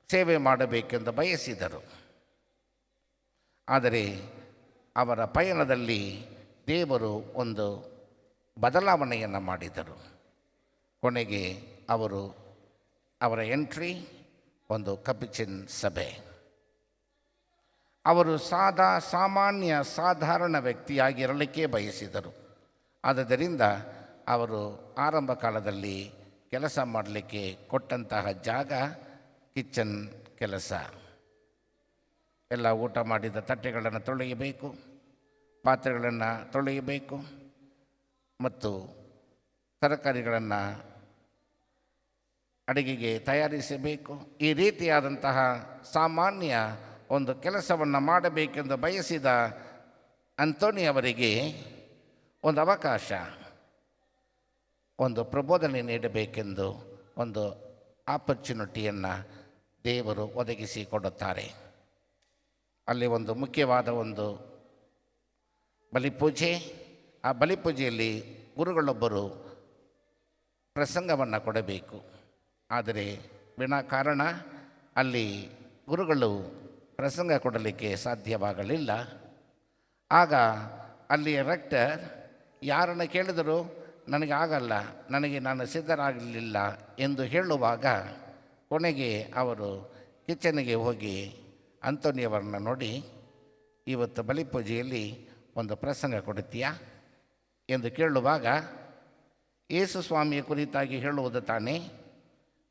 ಸೇವೆ ಮಾಡಬೇಕೆಂದು ಬಯಸಿದರು. ಆದರೆ ಅವರ ಪಯಣದಲ್ಲಿ ದೇವರು ಒಂದು ಬದಲಾವಣೆಯನ್ನು ಮಾಡಿದರು. ಕೊನೆಗೆ ಅವರ ಎಂಟ್ರಿ ಒಂದು ಕಪಿಚಿನ್ ಸಭೆ. ಅವರು ಸಾಧಾರಣ ವ್ಯಕ್ತಿಯಾಗಿರಲಿಕ್ಕೆ ಬಯಸಿದರು. ಆದ್ದರಿಂದ ಅವರು ಆರಂಭ ಕಾಲದಲ್ಲಿ ಕೆಲಸ ಮಾಡಲಿಕ್ಕೆ ಕೊಟ್ಟಂತಹ ಜಾಗ ಕಿಚನ್ ಕೆಲಸ. ಎಲ್ಲ ಊಟ ಮಾಡಿದ ತಟ್ಟೆಗಳನ್ನು ತೊಳೆಯಬೇಕು, ಪಾತ್ರೆಗಳನ್ನು ತೊಳೆಯಬೇಕು ಮತ್ತು ತರಕಾರಿಗಳನ್ನು ಅಡುಗೆಗೆ ತಯಾರಿಸಬೇಕು. ಈ ರೀತಿಯಾದಂತಹ ಸಾಮಾನ್ಯ ಒಂದು ಕೆಲಸವನ್ನು ಮಾಡಬೇಕೆಂದು ಬಯಸಿದ ಅಂತೋನಿಯವರಿಗೆ ಒಂದು ಅವಕಾಶ, ಒಂದು ಪ್ರಬೋಧನೆ ನೀಡಬೇಕೆಂದು ಒಂದು ಆಪರ್ಚುನಿಟಿಯನ್ನು ದೇವರು ಒದಗಿಸಿಕೊಡುತ್ತಾರೆ. ಅಲ್ಲಿ ಒಂದು ಮುಖ್ಯವಾದ ಒಂದು ಬಲಿಪೂಜೆ. ಆ ಬಲಿಪೂಜೆಯಲ್ಲಿ ಗುರುಗಳೊಬ್ಬರು ಪ್ರಸಂಗವನ್ನು ಕೊಡಬೇಕು. ಆದರೆ ವಿನಾಕಾರಣ ಅಲ್ಲಿ ಗುರುಗಳು ಪ್ರಸಂಗ ಕೊಡಲಿಕ್ಕೆ ಸಾಧ್ಯವಾಗಲಿಲ್ಲ. ಆಗ ಅಲ್ಲಿಯ ರೆಕ್ಟರ್ ಯಾರನ್ನು ಕೇಳಿದರೂ ನನಗಾಗಲ್ಲ, ನಾನು ಸಿದ್ಧರಾಗಲಿಲ್ಲ ಎಂದು ಹೇಳುವಾಗ ಕೊನೆಗೆ ಅವರು ಕಿಚನ್ಗೆ ಹೋಗಿ ಅಂತೋನಿಯವರನ್ನು ನೋಡಿ, ಇವತ್ತು ಬಲಿಪೂಜೆಯಲ್ಲಿ ಒಂದು ಪ್ರಸಂಗ ಕೊಡುತ್ತೀಯಾ ಎಂದು ಕೇಳುವಾಗ, ಯೇಸು ಸ್ವಾಮಿಯ ಕುರಿತಾಗಿ ಹೇಳುವುದು ತಾನೇ,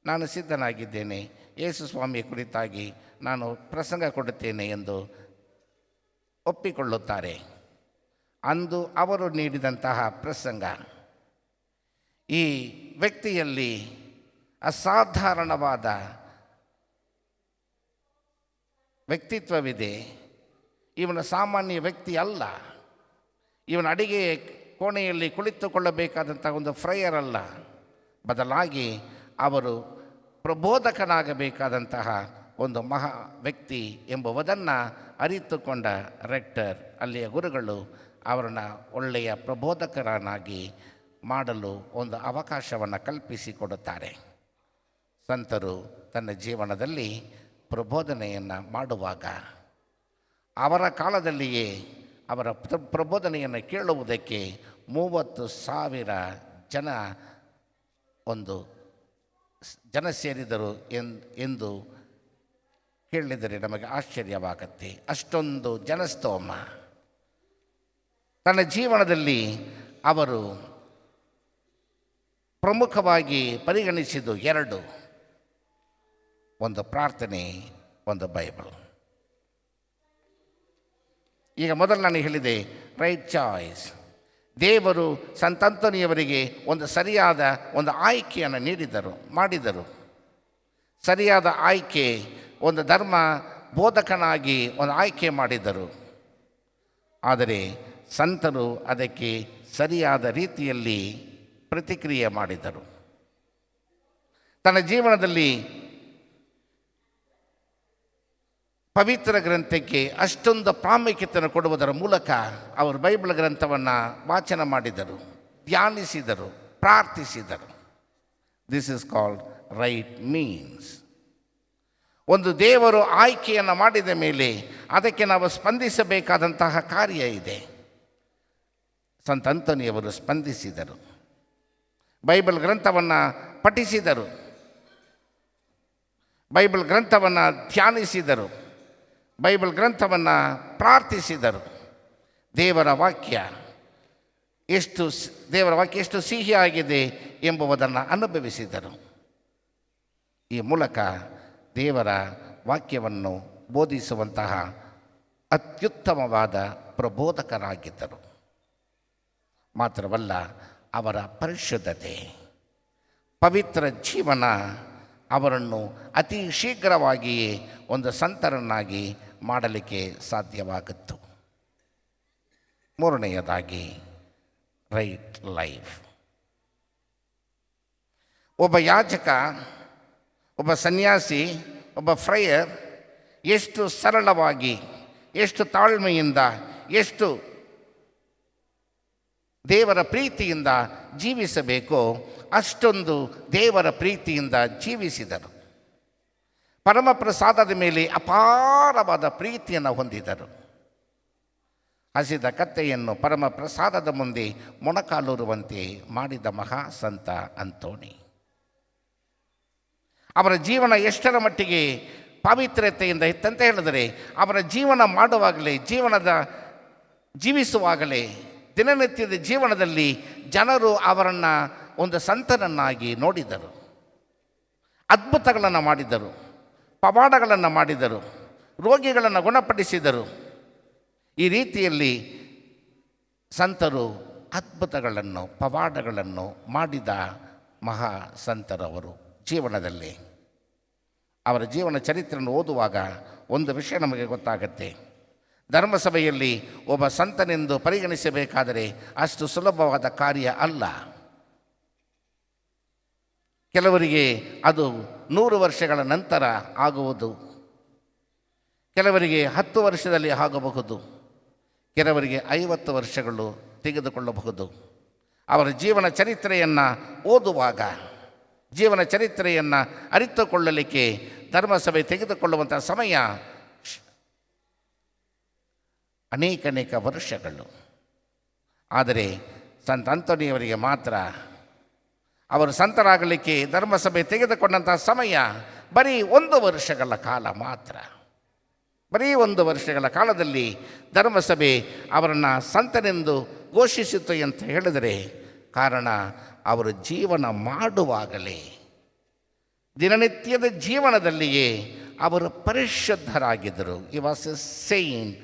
ನಾನು ಸಿದ್ಧನಾಗಿದ್ದೇನೆ, ಯೇಸು ಸ್ವಾಮಿಯ ಕುರಿತಾಗಿ ನಾನು ಪ್ರಸಂಗ ಕೊಡುತ್ತೇನೆ ಎಂದು ಒಪ್ಪಿಕೊಳ್ಳುತ್ತಾರೆ. ಅಂದು ಅವರು ನೀಡಿದಂತಹ ಪ್ರಸಂಗ ಈ ವ್ಯಕ್ತಿಯಲ್ಲಿ ಅಸಾಧಾರಣವಾದ ವ್ಯಕ್ತಿತ್ವವಿದೆ. ಇವನ ಸಾಮಾನ್ಯ ವ್ಯಕ್ತಿ ಅಲ್ಲ. ಇವನ ಅಡಿಗೆ ಕೋಣೆಯಲ್ಲಿ ಕುಳಿತುಕೊಳ್ಳಬೇಕಾದಂಥ ಒಂದು ಫ್ರೈಯರ್ ಅಲ್ಲ. ಬದಲಾಗಿ ಅವರು ಪ್ರಬೋಧಕನಾಗಬೇಕಾದಂತಹ ಒಂದು ಮಹಾ ವ್ಯಕ್ತಿ ಎಂಬುದನ್ನು ಅರಿತುಕೊಂಡ ರೆಕ್ಟರ್, ಅಲ್ಲಿಯ ಗುರುಗಳು ಅವರನ್ನು ಒಳ್ಳೆಯ ಪ್ರಬೋಧಕರನ್ನಾಗಿ ಮಾಡಲು ಒಂದು ಅವಕಾಶವನ್ನು ಕಲ್ಪಿಸಿಕೊಡುತ್ತಾರೆ. ಸಂತರು ತನ್ನ ಜೀವನದಲ್ಲಿ ಪ್ರಬೋಧನೆಯನ್ನು ಮಾಡುವಾಗ ಅವರ ಕಾಲದಲ್ಲಿಯೇ ಅವರ ಪ್ರಬೋಧನೆಯನ್ನು ಕೇಳುವುದಕ್ಕೆ 30,000 ಜನ ಸೇರಿದರು ಎಂದು ಕೇಳಿದರೆ ನಮಗೆ ಆಶ್ಚರ್ಯವಾಗುತ್ತೆ. ಅಷ್ಟೊಂದು ಜನಸ್ತೋಮ. ತನ್ನ ಜೀವನದಲ್ಲಿ ಅವರು ಪ್ರಮುಖವಾಗಿ ಪರಿಗಣಿಸಿದ್ದು 2: ಒಂದು ಪ್ರಾರ್ಥನೆ, ಒಂದು ಬೈಬಲ್. ಈಗ ಮೊದಲು ನಾನು ಹೇಳಿದೆ ರೈಟ್ ಚಾಯ್ಸ್. ದೇವರು ಸಂತ ಅಂತೋನಿಯವರಿಗೆ ಒಂದು ಸರಿಯಾದ ಒಂದು ಆಯ್ಕೆಯನ್ನು ಮಾಡಿದರು. ಸರಿಯಾದ ಆಯ್ಕೆ, ಒಂದು ಧರ್ಮ ಬೋಧಕನಾಗಿ ಒಂದು ಆಯ್ಕೆ ಮಾಡಿದರು. ಆದರೆ ಸಂತರು ಅದಕ್ಕೆ ಸರಿಯಾದ ರೀತಿಯಲ್ಲಿ ಪ್ರತಿಕ್ರಿಯೆ ಮಾಡಿದರು. ತನ್ನ ಜೀವನದಲ್ಲಿ ಪವಿತ್ರ ಗ್ರಂಥಕ್ಕೆ ಅಷ್ಟೊಂದು ಪ್ರಾಮುಖ್ಯತೆಯನ್ನು ಕೊಡುವುದರ ಮೂಲಕ ಅವರು ಬೈಬಲ್ ಗ್ರಂಥವನ್ನು ವಾಚನ ಮಾಡಿದರು, ಧ್ಯಾನಿಸಿದರು, ಪ್ರಾರ್ಥಿಸಿದರು. This is called right means. ಒಂದು ದೇವರು ಆಯ್ಕೆಯನ್ನು ಮಾಡಿದ ಮೇಲೆ ಅದಕ್ಕೆ ನಾವು ಸ್ಪಂದಿಸಬೇಕಾದಂತಹ ಕಾರ್ಯ ಇದೆ. ಸಂತ ಅಂತೋನಿಯವರು ಸ್ಪಂದಿಸಿದರು, ಬೈಬಲ್ ಗ್ರಂಥವನ್ನು ಪಠಿಸಿದರು, ಬೈಬಲ್ ಗ್ರಂಥವನ್ನು ಧ್ಯಾನಿಸಿದರು, ಬೈಬಲ್ ಗ್ರಂಥವನ್ನು ಪ್ರಾರ್ಥಿಸಿದರು. ದೇವರ ವಾಕ್ಯ ಎಷ್ಟು ಸಿಹಿಯಾಗಿದೆ ಎಂಬುದನ್ನು ಅನುಭವಿಸಿದರು. ಈ ಮೂಲಕ ದೇವರ ವಾಕ್ಯವನ್ನು ಬೋಧಿಸುವಂತಹ ಅತ್ಯುತ್ತಮವಾದ ಪ್ರಬೋಧಕರಾಗಿದ್ದರು. ಮಾತ್ರವಲ್ಲ, ಅವರ ಪರಿಶುದ್ಧತೆ, ಪವಿತ್ರ ಜೀವನ ಅವರನ್ನು ಅತಿ ಶೀಘ್ರವಾಗಿಯೇ ಒಂದು ಸಂತರನ್ನಾಗಿ ಮಾಡಲಿಕ್ಕೆ ಸಾಧ್ಯವಾಗಿತ್ತು. ಮೂರನೆಯದಾಗಿ ರೈಟ್ ಲೈಫ್. ಒಬ್ಬ ಯಾಜಕ, ಒಬ್ಬ ಸನ್ಯಾಸಿ, ಒಬ್ಬ ಫ್ರೈಯರ್ ಎಷ್ಟು ಸರಳವಾಗಿ, ಎಷ್ಟು ತಾಳ್ಮೆಯಿಂದ, ಎಷ್ಟು ದೇವರ ಪ್ರೀತಿಯಿಂದ ಜೀವಿಸಬೇಕೋ ಅಷ್ಟೊಂದು ದೇವರ ಪ್ರೀತಿಯಿಂದ ಜೀವಿಸಿದರು. ಪರಮಪ್ರಸಾದದ ಮೇಲೆ ಅಪಾರವಾದ ಪ್ರೀತಿಯನ್ನು ಹೊಂದಿದರು. ಹಸಿದ ಕತ್ತೆಯನ್ನು ಪರಮಪ್ರಸಾದದ ಮುಂದೆ ಮೊಣಕಾಲೂರುವಂತೆ ಮಾಡಿದ ಮಹಾಸಂತ ಅಂತೋನಿ. ಅವರ ಜೀವನ ಎಷ್ಟರ ಮಟ್ಟಿಗೆ ಪವಿತ್ರತೆಯಿಂದ ಇತ್ತಂತ ಹೇಳಿದರೆ, ಅವರ ಜೀವನ ಮಾಡುವಾಗಲೇ, ಜೀವಿಸುವಾಗಲೇ, ದಿನನಿತ್ಯದ ಜೀವನದಲ್ಲಿ ಜನರು ಅವರನ್ನು ಒಂದು ಸಂತನನ್ನಾಗಿ ನೋಡಿದರು. ಅದ್ಭುತಗಳನ್ನು ಮಾಡಿದರು, ಪವಾಡಗಳನ್ನು ಮಾಡಿದರು, ರೋಗಿಗಳನ್ನು ಗುಣಪಡಿಸಿದರು. ಈ ರೀತಿಯಲ್ಲಿ ಸಂತರು ಅದ್ಭುತಗಳನ್ನು, ಪವಾಡಗಳನ್ನು ಮಾಡಿದ ಮಹಾ ಸಂತರವರು ಜೀವನದಲ್ಲಿ. ಅವರ ಜೀವನ ಚರಿತ್ರೆಯನ್ನು ಓದುವಾಗ ಒಂದು ವಿಷಯ ನಮಗೆ ಗೊತ್ತಾಗುತ್ತೆ. ಧರ್ಮಸಭೆಯಲ್ಲಿ ಒಬ್ಬ ಸಂತನೆಂದು ಪರಿಗಣಿಸಬೇಕಾದರೆ ಅಷ್ಟು ಸುಲಭವಾದ ಕಾರ್ಯ ಅಲ್ಲ. ಕೆಲವರಿಗೆ ಅದು 100 ವರ್ಷಗಳ ನಂತರ ಆಗುವುದು, ಕೆಲವರಿಗೆ 10 ವರ್ಷದಲ್ಲಿ ಆಗಬಹುದು, ಕೆಲವರಿಗೆ 50 ವರ್ಷಗಳು ತೆಗೆದುಕೊಳ್ಳಬಹುದು. ಅವರ ಜೀವನ ಚರಿತ್ರೆಯನ್ನು ಓದುವಾಗ, ಜೀವನ ಚರಿತ್ರೆಯನ್ನು ಅರಿತುಕೊಳ್ಳಲಿಕ್ಕೆ ಧರ್ಮಸಭೆ ತೆಗೆದುಕೊಳ್ಳುವಂಥ ಸಮಯ ಅನೇಕ ವರ್ಷಗಳು. ಆದರೆ ಸಂತ ಅಂತೋನಿಯವರಿಗೆ ಮಾತ್ರ ಅವರು ಸಂತರಾಗಲಿಕ್ಕೆ ಧರ್ಮಸಭೆ ತೆಗೆದುಕೊಂಡಂಥ ಸಮಯ ಬರೀ 1 ವರ್ಷಗಳ ಕಾಲ ಮಾತ್ರ. ಬರೀ 1 ವರ್ಷಗಳ ಕಾಲದಲ್ಲಿ ಧರ್ಮಸಭೆ ಅವರನ್ನು ಸಂತನೆಂದು ಘೋಷಿಸಿತು ಅಂತ ಹೇಳಿದರೆ, ಕಾರಣ ಅವರು ಜೀವನ ಮಾಡುವಾಗಲೇ, ದಿನನಿತ್ಯದ ಜೀವನದಲ್ಲಿಯೇ ಅವರು ಪರಿಶುದ್ಧರಾಗಿದ್ದರು. He was a saint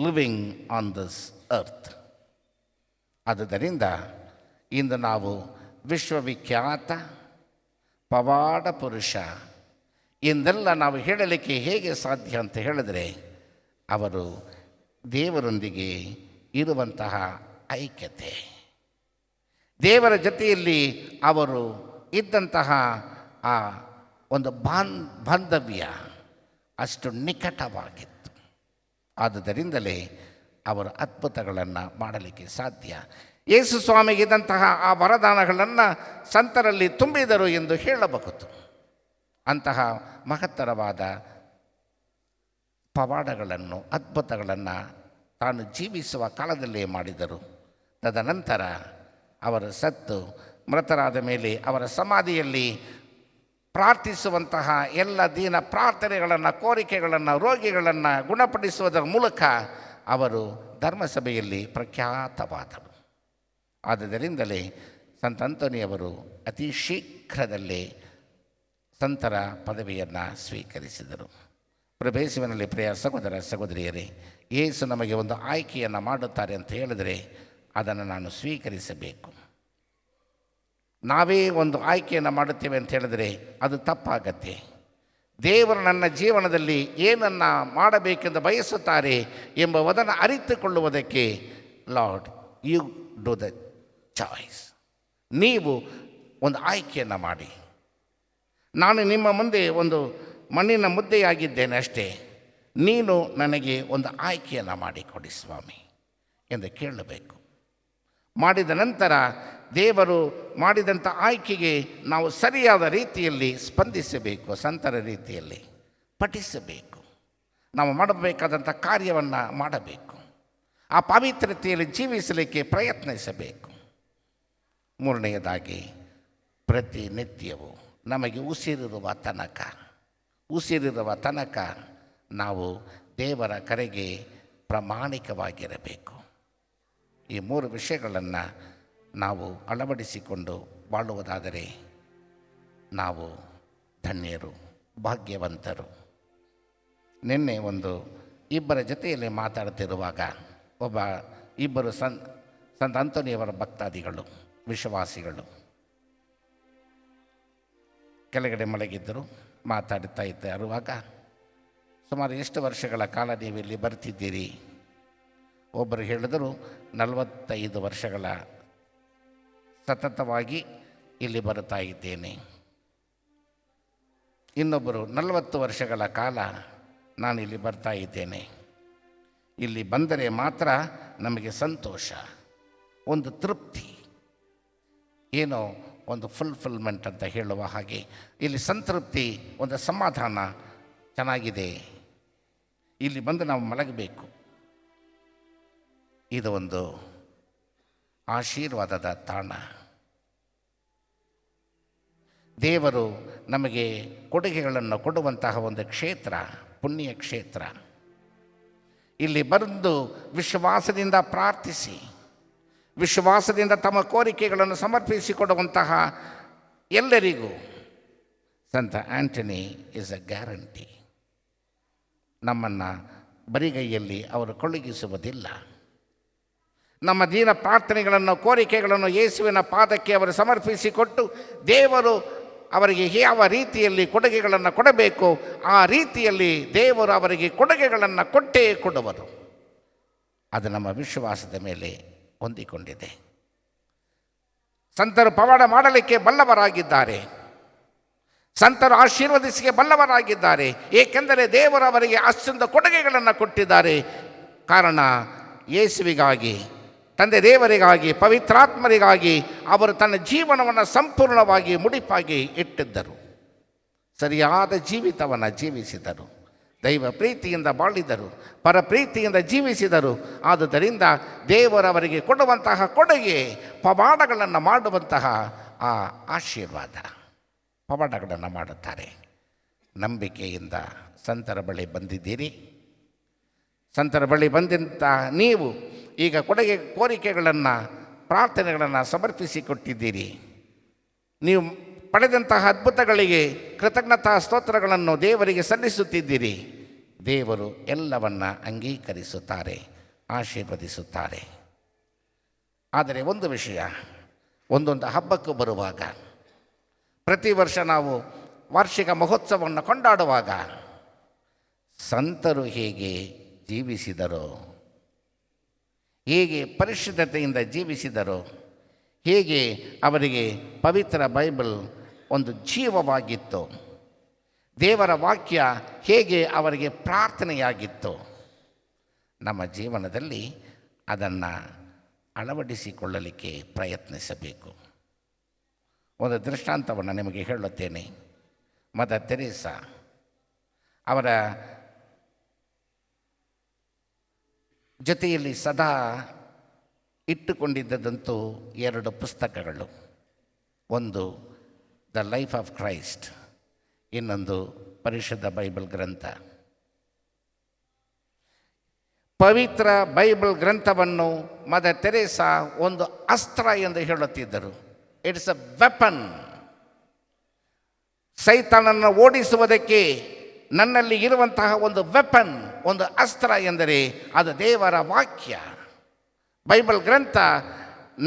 living on this earth. ಆದುದರಿಂದ ಇಂದು ನಾವು ವಿಶ್ವವಿಖ್ಯಾತ ಪವಾಡ ಪುರುಷ ಎಂದೆಲ್ಲ ನಾವು ಹೇಳಲಿಕ್ಕೆ ಹೇಗೆ ಸಾಧ್ಯ ಅಂತ ಹೇಳಿದರೆ, ಅವರು ದೇವರೊಂದಿಗೆ ಇರುವಂತಹ ಐಕ್ಯತೆ, ದೇವರ ಜೊತೆಯಲ್ಲಿ ಅವರು ಇದ್ದಂತಹ ಆ ಒಂದು ಬಾಂಧವ್ಯ ಅಷ್ಟು ನಿಕಟವಾಗಿತ್ತು. ಆದುದರಿಂದಲೇ ಅವರು ಅದ್ಭುತಗಳನ್ನು ಮಾಡಲಿಕ್ಕೆ ಸಾಧ್ಯ. ಯೇಸು ಸ್ವಾಮಿಗಿದ್ದಂತಹ ಆ ವರದಾನಗಳನ್ನು ಸಂತರಲ್ಲಿ ತುಂಬಿದರು ಎಂದು ಹೇಳಬಹುದು. ಅಂತಹ ಮಹತ್ತರವಾದ ಪವಾಡಗಳನ್ನು, ಅದ್ಭುತಗಳನ್ನು ತಾನು ಜೀವಿಸುವ ಕಾಲದಲ್ಲೇ ಮಾಡಿದರು. ತದನಂತರ ಅವರು ಸತ್ತು ಮೃತರಾದ ಮೇಲೆ ಅವರ ಸಮಾಧಿಯಲ್ಲಿ ಪ್ರಾರ್ಥಿಸುವಂತಹ ಎಲ್ಲ ದೀನ ಪ್ರಾರ್ಥನೆಗಳನ್ನು, ಕೋರಿಕೆಗಳನ್ನು, ರೋಗಿಗಳನ್ನು ಗುಣಪಡಿಸುವುದರ ಮೂಲಕ ಅವರು ಧರ್ಮಸಭೆಯಲ್ಲಿ ಪ್ರಖ್ಯಾತವಾದರು. ಆದ್ದರಿಂದಲೇ ಸಂತ ಅಂತೋನಿಯವರು ಅತಿ ಶೀಘ್ರದಲ್ಲೇ ಸಂತರ ಪದವಿಯನ್ನು ಸ್ವೀಕರಿಸಿದರು. ಪ್ರಭೇಸುವಿನಲ್ಲಿ ಪ್ರಿಯ ಸಹೋದರ ಸಹೋದರಿಯರೇ, ಯೇಸು ನಮಗೆ ಒಂದು ಆಯ್ಕೆಯನ್ನು ಮಾಡುತ್ತಾರೆ ಅಂತ ಹೇಳಿದರೆ ಅದನ್ನು ನಾನು ಸ್ವೀಕರಿಸಬೇಕು. ನಾವೇ ಒಂದು ಆಯ್ಕೆಯನ್ನು ಮಾಡುತ್ತೇವೆ ಅಂತ ಹೇಳಿದರೆ ಅದು ತಪ್ಪಾಗತ್ತೆ. ದೇವರು ನನ್ನ ಜೀವನದಲ್ಲಿ ಏನನ್ನು ಮಾಡಬೇಕೆಂದು ಬಯಸುತ್ತಾರೆ ಎಂಬುದನ್ನು ಅರಿತುಕೊಳ್ಳುವುದಕ್ಕೆ Lord you do the choice. ನೀವು ಒಂದು ಆಯ್ಕೆಯನ್ನು ಮಾಡಿ. ನಾನು ನಿಮ್ಮ ಮುಂದೆ ಒಂದು ಮಣ್ಣಿನ ಮುದ್ದೆಯಾಗಿದ್ದೇನೆ ಅಷ್ಟೇ, ನೀನು ನನಗೆ ಒಂದು ಆಯ್ಕೆಯನ್ನು ಮಾಡಿಕೊಡಿ ಸ್ವಾಮಿ ಎಂದು ಕೇಳಬೇಕು. ಮಾಡಿದ ನಂತರ ದೇವರು ಮಾಡಿದಂಥ ಆಯ್ಕೆಗೆ ನಾವು ಸರಿಯಾದ ರೀತಿಯಲ್ಲಿ ಸ್ಪಂದಿಸಬೇಕು, ಸಂತರ ರೀತಿಯಲ್ಲಿ ಪಠಿಸಬೇಕು. ನಾವು ಮಾಡಬೇಕಾದಂಥ ಕಾರ್ಯವನ್ನು ಮಾಡಬೇಕು, ಆ ಪವಿತ್ರತೆಯಲ್ಲಿ ಜೀವಿಸಲಿಕ್ಕೆ ಪ್ರಯತ್ನಿಸಬೇಕು. ಮೂರನೆಯದಾಗಿ, ಪ್ರತಿನಿತ್ಯವೂ ನಮಗೆ ಉಸಿರಿರುವ ತನಕ ನಾವು ದೇವರ ಕರೆಗೆ ಪ್ರಾಮಾಣಿಕವಾಗಿರಬೇಕು. ಈ 3 ವಿಷಯಗಳನ್ನು ನಾವು ಅಳವಡಿಸಿಕೊಂಡು ಬಾಳುವುದಾದರೆ ನಾವು ಧನ್ಯರು, ಭಾಗ್ಯವಂತರು. ನಿನ್ನೆ ಇಬ್ಬರ ಜೊತೆಯಲ್ಲಿ ಮಾತಾಡ್ತಿರುವಾಗ ಇಬ್ಬರು ಸಂತ ಅಂತೋನಿಯವರ ಭಕ್ತಾದಿಗಳು, ವಿಶ್ವಾಸಿಗಳು ಕೆಳಗಡೆ ಮಲಗಿದ್ದರು. ಮಾತಾಡ್ತಾ ಇರುವಾಗ, ಸುಮಾರು ಎಷ್ಟು ವರ್ಷಗಳ ಕಾಲ ನೀವು ಇಲ್ಲಿ ಬರ್ತಿದ್ದೀರಿ? ಒಬ್ಬರು ಹೇಳಿದರು 45 ವರ್ಷಗಳ ಸತತವಾಗಿ ಇಲ್ಲಿ ಬರುತ್ತಾ ಇದ್ದೇನೆ. ಇನ್ನೊಬ್ಬರು 40 ವರ್ಷಗಳ ಕಾಲ ನಾನಿಲ್ಲಿ ಬರ್ತಾ ಇದ್ದೇನೆ. ಇಲ್ಲಿ ಬಂದರೆ ಮಾತ್ರ ನಮಗೆ ಸಂತೋಷ, ಒಂದು ತೃಪ್ತಿ, ಏನೋ ಒಂದು ಫುಲ್ಫಿಲ್ಮೆಂಟ್ ಅಂತ ಹೇಳುವ ಹಾಗೆ ಇಲ್ಲಿ ಸಂತೃಪ್ತಿ, ಒಂದು ಸಮಾಧಾನ, ಚೆನ್ನಾಗಿದೆ, ಇಲ್ಲಿ ಬಂದು ನಾವು ಮಲಗಬೇಕು. ಇದು ಒಂದು ಆಶೀರ್ವಾದದ ತಾಣ. ದೇವರು ನಮಗೆ ಕೊಡುಗೆಗಳನ್ನು ಕೊಡುವಂತಹ ಒಂದು ಕ್ಷೇತ್ರ, ಪುಣ್ಯ ಕ್ಷೇತ್ರ. ಇಲ್ಲಿ ಬಂದು ವಿಶ್ವಾಸದಿಂದ ಪ್ರಾರ್ಥಿಸಿ, ವಿಶ್ವಾಸದಿಂದ ತಮ್ಮ ಕೋರಿಕೆಗಳನ್ನು ಸಮರ್ಪಿಸಿಕೊಡುವಂತಹ ಎಲ್ಲರಿಗೂ ಸಂತ ಆಂಟನಿ ಇಸ್ ಅ ಗ್ಯಾರಂಟಿ. ನಮ್ಮನ್ನು ಬರಿಗೈಯಲ್ಲಿ ಅವರು ಕೊಳಗಿಸುವುದಿಲ್ಲ. ನಮ್ಮ ದೀನ ಪ್ರಾರ್ಥನೆಗಳನ್ನು, ಕೋರಿಕೆಗಳನ್ನು ಯೇಸುವಿನ ಪಾದಕ್ಕೆ ಅವರು ಸಮರ್ಪಿಸಿಕೊಟ್ಟು ದೇವರು ಅವರಿಗೆ ಯಾವ ರೀತಿಯಲ್ಲಿ ಕೊಡುಗೆಗಳನ್ನು ಕೊಡಬೇಕು ಆ ರೀತಿಯಲ್ಲಿ ದೇವರು ಅವರಿಗೆ ಕೊಡುಗೆಗಳನ್ನು ಕೊಟ್ಟೇ ಕೊಡುವರು. ಅದು ನಮ್ಮ ವಿಶ್ವಾಸದ ಮೇಲೆ ಹೊಂದಿಕೊಂಡಿದೆ. ಸಂತರು ಪವಾಡ ಮಾಡಲಿಕ್ಕೆ ಬಲ್ಲವರಾಗಿದ್ದಾರೆ, ಸಂತರು ಆಶೀರ್ವದಿಸಿಗೆ ಬಲ್ಲವರಾಗಿದ್ದಾರೆ. ಏಕೆಂದರೆ ದೇವರು ಅವರಿಗೆ ಅಷ್ಟೊಂದು ಕೊಡುಗೆಗಳನ್ನು ಕೊಟ್ಟಿದ್ದಾರೆ. ಕಾರಣ ಯೇಸುವಿಗಾಗಿ, ತಂದೆ ದೇವರಿಗಾಗಿ, ಪವಿತ್ರಾತ್ಮರಿಗಾಗಿ ಅವರು ತನ್ನ ಜೀವನವನ್ನು ಸಂಪೂರ್ಣವಾಗಿ ಮುಡಿಪಾಗಿ ಇಟ್ಟಿದ್ದರು. ಸರಿಯಾದ ಜೀವಿತವನ್ನು ಜೀವಿಸಿದರು, ದೈವ ಪ್ರೀತಿಯಿಂದ ಬಾಳಿದರು, ಪರ ಪ್ರೀತಿಯಿಂದ ಜೀವಿಸಿದರು. ಆದುದರಿಂದ ದೇವರವರಿಗೆ ಕೊಡುವಂತಹ ಕೊಡುಗೆ ಪವಾಡಗಳನ್ನು ಮಾಡುವಂತಹ ಆ ಆಶೀರ್ವಾದ. ಪವಾಡಗಳನ್ನು ಮಾಡುತ್ತಾರೆ. ನಂಬಿಕೆಯಿಂದ ಸಂತರ ಬಳಿ ಬಂದಿದ್ದೀರಿ. ಸಂತರ ಬಳಿ ಬಂದಂಥ ನೀವು ಈಗ ಕೋರಿಕೆಗಳನ್ನು, ಪ್ರಾರ್ಥನೆಗಳನ್ನು ಸಮರ್ಪಿಸಿಕೊಟ್ಟಿದ್ದೀರಿ. ನೀವು ಪಡೆದಂತಹ ಅದ್ಭುತಗಳಿಗೆ ಕೃತಜ್ಞತಾ ಸ್ತೋತ್ರಗಳನ್ನು ದೇವರಿಗೆ ಸಲ್ಲಿಸುತ್ತಿದ್ದೀರಿ. ದೇವರು ಎಲ್ಲವನ್ನ ಅಂಗೀಕರಿಸುತ್ತಾರೆ, ಆಶೀರ್ವದಿಸುತ್ತಾರೆ. ಆದರೆ ಒಂದು ವಿಷಯ, ಒಂದೊಂದು ಹಬ್ಬಕ್ಕೂ ಬರುವಾಗ, ಪ್ರತಿ ವರ್ಷ ನಾವು ವಾರ್ಷಿಕ ಮಹೋತ್ಸವವನ್ನು ಕೊಂಡಾಡುವಾಗ ಸಂತರು ಹೇಗೆ ಜೀವಿಸಿದರೋ, ಹೇಗೆ ಪರಿಶುದ್ಧತೆಯಿಂದ ಜೀವಿಸಿದರೋ, ಹೇಗೆ ಅವರಿಗೆ ಪವಿತ್ರ ಬೈಬಲ್ ಒಂದು ಜೀವವಾಗಿತ್ತು, ದೇವರ ವಾಕ್ಯ ಹೇಗೆ ಅವರಿಗೆ ಪ್ರಾರ್ಥನೆಯಾಗಿತ್ತು, ನಮ್ಮ ಜೀವನದಲ್ಲಿ ಅದನ್ನು ಅಳವಡಿಸಿಕೊಳ್ಳಲಿಕ್ಕೆ ಪ್ರಯತ್ನಿಸಬೇಕು. ಒಂದು ದೃಷ್ಟಾಂತವನ್ನು ನಿಮಗೆ ಹೇಳುತ್ತೇನೆ. ಮದರ್ ತೆರೇಸಾ ಅವರ ಜೊತೆಯಲ್ಲಿ ಸದಾ ಇಟ್ಟುಕೊಂಡಿದ್ದಂತೂ 2 ಪುಸ್ತಕಗಳು. ಒಂದು ದ ಲೈಫ್ ಆಫ್ ಕ್ರೈಸ್ಟ್, ಇನ್ನೊಂದು ಪರಿಶುದ್ಧ ಬೈಬಲ್ ಗ್ರಂಥ. ಪವಿತ್ರ ಬೈಬಲ್ ಗ್ರಂಥವನ್ನು ಮದರ್ ತೆರೇಸಾ ಒಂದು ಅಸ್ತ್ರ ಎಂದು ಹೇಳುತ್ತಿದ್ದರು. It's a weapon. ಸೈತಾನನ್ನು ಓಡಿಸುವುದಕ್ಕೆ ನನ್ನಲ್ಲಿ ಇರುವಂತಹ ಒಂದು ವೆಪನ್, ಒಂದು ಅಸ್ತ್ರ ಎಂದರೆ ಅದು ದೇವರ ವಾಕ್ಯ. ಬೈಬಲ್ ಗ್ರಂಥ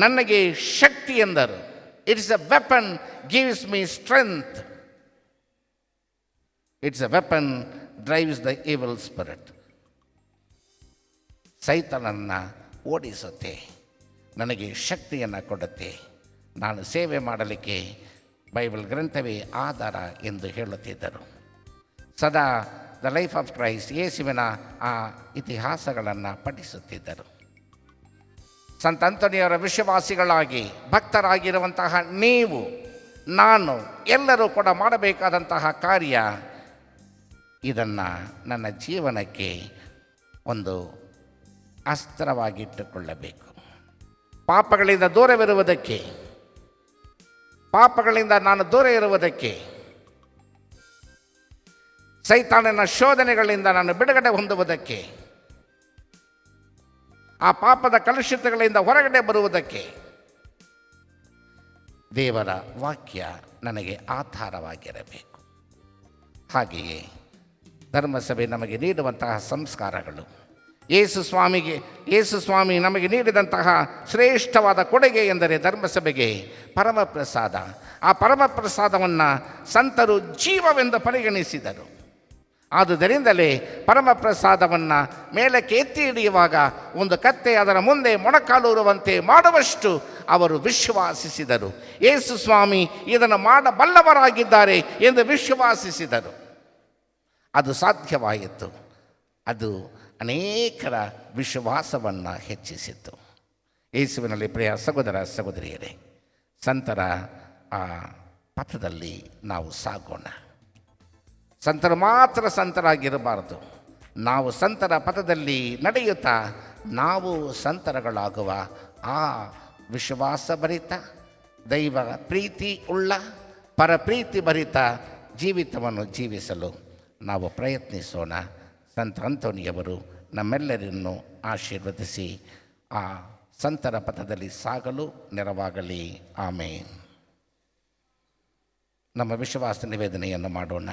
ನನಗೆ ಶಕ್ತಿ ಎಂದರು. It's a weapon gives me strength. It's a weapon drives the evil spirit. ಸೈತಾನನ್ನು ಓಡಿಸುತ್ತೆ, ನನಗೆ ಶಕ್ತಿಯನ್ನು ಕೊಡುತ್ತೆ. ನಾನು ಸೇವೆ ಮಾಡಲಿಕ್ಕೆ ಬೈಬಲ್ ಗ್ರಂಥವೇ ಆಧಾರ ಎಂದು ಹೇಳುತ್ತಿದ್ದರು. ಸದಾ ದ ಲೈಫ್ ಆಫ್ ಕ್ರೈಸ್ಟ್, ಯೇಸುವಿನ ಆ ಇತಿಹಾಸಗಳನ್ನು ಪಠಿಸುತ್ತಿದ್ದರು. ಸಂತ ಅಂತೋನಿಯವರ ವಿಶ್ವಾಸಿಗಳಾಗಿ ಭಕ್ತರಾಗಿರುವಂತಹ ನೀವು, ನಾನು ಎಲ್ಲರೂ ಕೂಡ ಮಾಡಬೇಕಾದಂತಹ ಕಾರ್ಯ, ಇದನ್ನು ನನ್ನ ಜೀವನಕ್ಕೆ ಒಂದು ಅಸ್ತ್ರವಾಗಿಟ್ಟುಕೊಳ್ಳಬೇಕು. ಪಾಪಗಳಿಂದ ದೂರವಿರುವುದಕ್ಕೆ, ಪಾಪಗಳಿಂದ ನಾನು ದೂರ ಇರುವುದಕ್ಕೆ, ಸೈತಾನನ ಶೋಧನೆಗಳಿಂದ ನಾನು ಬಿಡುಗಡೆ ಹೊಂದುವುದಕ್ಕೆ, ಆ ಪಾಪದ ಕಲುಷಿತಗಳಿಂದ ಹೊರಗಡೆ ಬರುವುದಕ್ಕೆ ದೇವರ ವಾಕ್ಯ ನನಗೆ ಆಧಾರವಾಗಿರಬೇಕು. ಹಾಗೆಯೇ ಧರ್ಮಸಭೆ ನಮಗೆ ನೀಡುವಂತಹ ಸಂಸ್ಕಾರಗಳು, ಯೇಸು ಸ್ವಾಮಿ ನಮಗೆ ನೀಡಿದಂತಹ ಶ್ರೇಷ್ಠವಾದ ಕೊಡುಗೆ ಎಂದರೆ ಧರ್ಮಸಭೆಗೆ ಪರಮಪ್ರಸಾದ. ಆ ಪರಮಪ್ರಸಾದವನ್ನು ಸಂತರು ಜೀವವೆಂದು ಪರಿಗಣಿಸಿದರು. ಆದುದರಿಂದಲೇ ಪರಮಪ್ರಸಾದವನ್ನು ಮೇಲಕ್ಕೆ ಎತ್ತಿ ಹಿಡಿಯುವಾಗ ಒಂದು ಕತ್ತೆ ಅದರ ಮುಂದೆ ಮೊಣಕಾಲೂರುವಂತೆ ಮಾಡುವಷ್ಟು ಅವರು ವಿಶ್ವಾಸಿಸಿದರು. ಯೇಸು ಸ್ವಾಮಿ ಇದನ್ನು ಮಾಡಬಲ್ಲವರಾಗಿದ್ದಾರೆ ಎಂದು ವಿಶ್ವಾಸಿಸಿದರು. ಅದು ಸಾಧ್ಯವಾಯಿತು. ಅದು ಅನೇಕರ ವಿಶ್ವಾಸವನ್ನು ಹೆಚ್ಚಿಸಿತು. ಯೇಸುವಿನಲ್ಲಿ ಪ್ರಿಯ ಸಹೋದರ ಸಹೋದರಿಯರೇ, ಸಂತರ ಆ ಪಥದಲ್ಲಿ ನಾವು ಸಾಗೋಣ. ಸಂತರು ಮಾತ್ರ ಸಂತರಾಗಿರಬಾರದು. ನಾವು ಸಂತರ ಪಥದಲ್ಲಿ ನಡೆಯುತ್ತಾ ನಾವು ಸಂತರಗಳಾಗುವ ಆ ವಿಶ್ವಾಸಭರಿತ, ದೈವ ಪ್ರೀತಿ ಉಳ್ಳ, ಪರಪ್ರೀತಿ ಭರಿತ ಜೀವಿತವನ್ನು ಜೀವಿಸಲು ನಾವು ಪ್ರಯತ್ನಿಸೋಣ. ಸಂತ ಅಂತೋನಿಯವರು ನಮ್ಮೆಲ್ಲರನ್ನು ಆಶೀರ್ವದಿಸಿ ಆ ಸಂತರ ಪಥದಲ್ಲಿ ಸಾಗಲು ನೆರವಾಗಲಿ. ಆಮೇನ್. ನಮ್ಮ ವಿಶ್ವಾಸ ನಿವೇದನೆಯನ್ನು ಮಾಡೋಣ.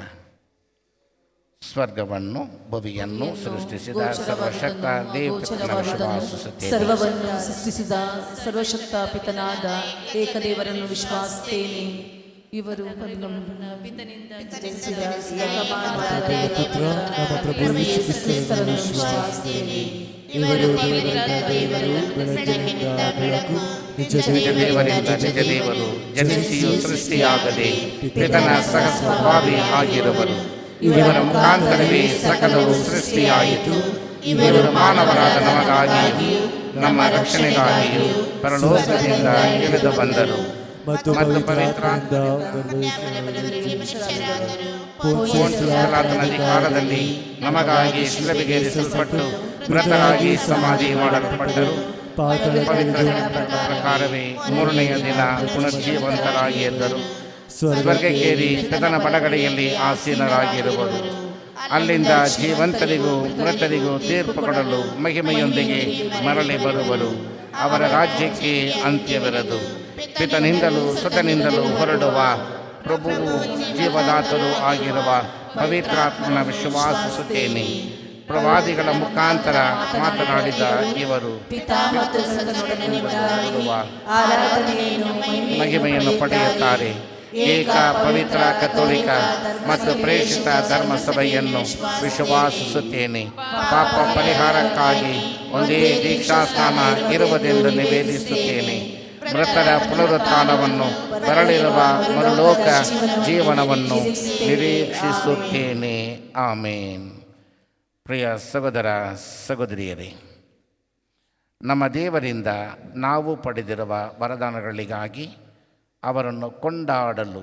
ಸ್ವರ್ಗವನ್ನು ಭುವಿಯನ್ನು ಸೃಷ್ಟಿಸಿದ ಸರ್ವಶಕ್ತ ದೇವರನ್ನು ವಿಶ್ವಾಸಿಸುತ್ತೇನೆ. ಸರ್ವವನ್ನು ಸೃಷ್ಟಿಸಿದ ಸರ್ವಶಕ್ತ ಪಿತನಾದ ಏಕದೇವರನ್ನು ವಿಶ್ವಾಸುತ್ತೇನೆ. ಇವರು ಪಿತನಿಂದ ಜನಿಸಿದ ಪುತ್ರ ನಮ್ಮ ಪ್ರಭು ಯೇಸು ಕ್ರಿಸ್ತನನ್ನು ವಿಶ್ವಾಸುತ್ತೇನೆ. ಇವರು ದೇವರು, ಬೆಳಕಿನಿಂದ ಬೆಳಕು, ನಿಜ ದೇವರಿಂದ ನಿಜ ದೇವರು, ಜನಿಸಿಯೂ ಸೃಷ್ಟಿಯಾಗದೆ ಪಿತನ ಸಹಸ್ವಭಾವಿ ಆಗಿರುವರು. ಇವರ ಮುಖಾಂತರವೇ ಸಕಲವು ಸೃಷ್ಟಿಯಾಯಿತು. ಇವರು ಮಾನವರಾದ ನಮಗಾಗಿಯೂ ನಮ್ಮ ರಕ್ಷಣೆಗಾಗಿಯೂ ಪರಲೋಕದಿಂದ ಇಳಿದು ಬಂದರು ಮತ್ತು ಪವಿತ್ರಾತ್ಮದಿಂದ ಪೊಂತ್ಯನ ಕಾಲದಲ್ಲಿ ನಮಗಾಗಿ ಶಿಲುಬೆಗೇರಿಸಲ್ಪಟ್ಟು ಮೃತರಾಗಿ ಸಮಾಧಿ ಮಾಡಲ್ಪಟ್ಟರು. ಪವಿತ್ರ ಪ್ರಕಾರವೇ ಮೂರನೆಯ ದಿನ ಪುನರ್ಜೀವಂತರಾಗಿ ಎದ್ದರು. ಸ್ವರ್ಗಕ್ಕೇರಿ ಪಿತನ ಬಲಗಡೆಯಲ್ಲಿ ಆಸೀನರಾಗಿರುವರು. ಅಲ್ಲಿಂದ ಜೀವಂತರಿಗೂ ಮೃತರಿಗೂ ತೀರ್ಪು ಕೊಡಲು ಮಹಿಮೆಯೊಂದಿಗೆ ಮರಳಿ ಬರುವರು. ಅವರ ರಾಜ್ಯಕ್ಕೆ ಅಂತ್ಯವಿರದು. ಪಿತನಿಂದಲೂ ಸುತನಿಂದಲೂ ಹೊರಡುವ ಪ್ರಭುವು ಜೀವದಾತರೂ ಆಗಿರುವ ಪವಿತ್ರಾತ್ಮನ ವಿಶ್ವಾಸಿಸುತ್ತೇನೆ. ಪ್ರವಾದಿಗಳ ಮುಖಾಂತರ ಮಾತನಾಡಿದ ಇವರು ಮಹಿಮೆಯನ್ನು ಪಡೆಯುತ್ತಾರೆ. ಏಕ ಪವಿತ್ರ ಕಥೋಲಿಕ ಮತ್ತು ಪ್ರೇಷಿತ ಧರ್ಮಸಭೆಯನ್ನು ವಿಶ್ವಾಸಿಸುತ್ತೇನೆ. ಪಾಪ ಪರಿಹಾರಕ್ಕಾಗಿ ಒಂದೇ ದೀಕ್ಷಾಸ್ನಾನ ಇರುವುದೆಂದು ನಿವೇದಿಸುತ್ತೇನೆ. ಮೃತರ ಪುನರುತ್ಥಾನವನ್ನು, ಬರಲಿರುವ ಮರುಲೋಕ ಜೀವನವನ್ನು ನಿರೀಕ್ಷಿಸುತ್ತೇನೆ. ಆಮೇನ್. ಪ್ರಿಯ ಸಹೋದರ ಸಹೋದರಿಯರೇ, ನಮ್ಮ ದೇವರಿಂದ ನಾವು ಪಡೆದಿರುವ ವರದಾನಗಳಿಗಾಗಿ ಅವರನ್ನು ಕೊಂಡಾಡಲು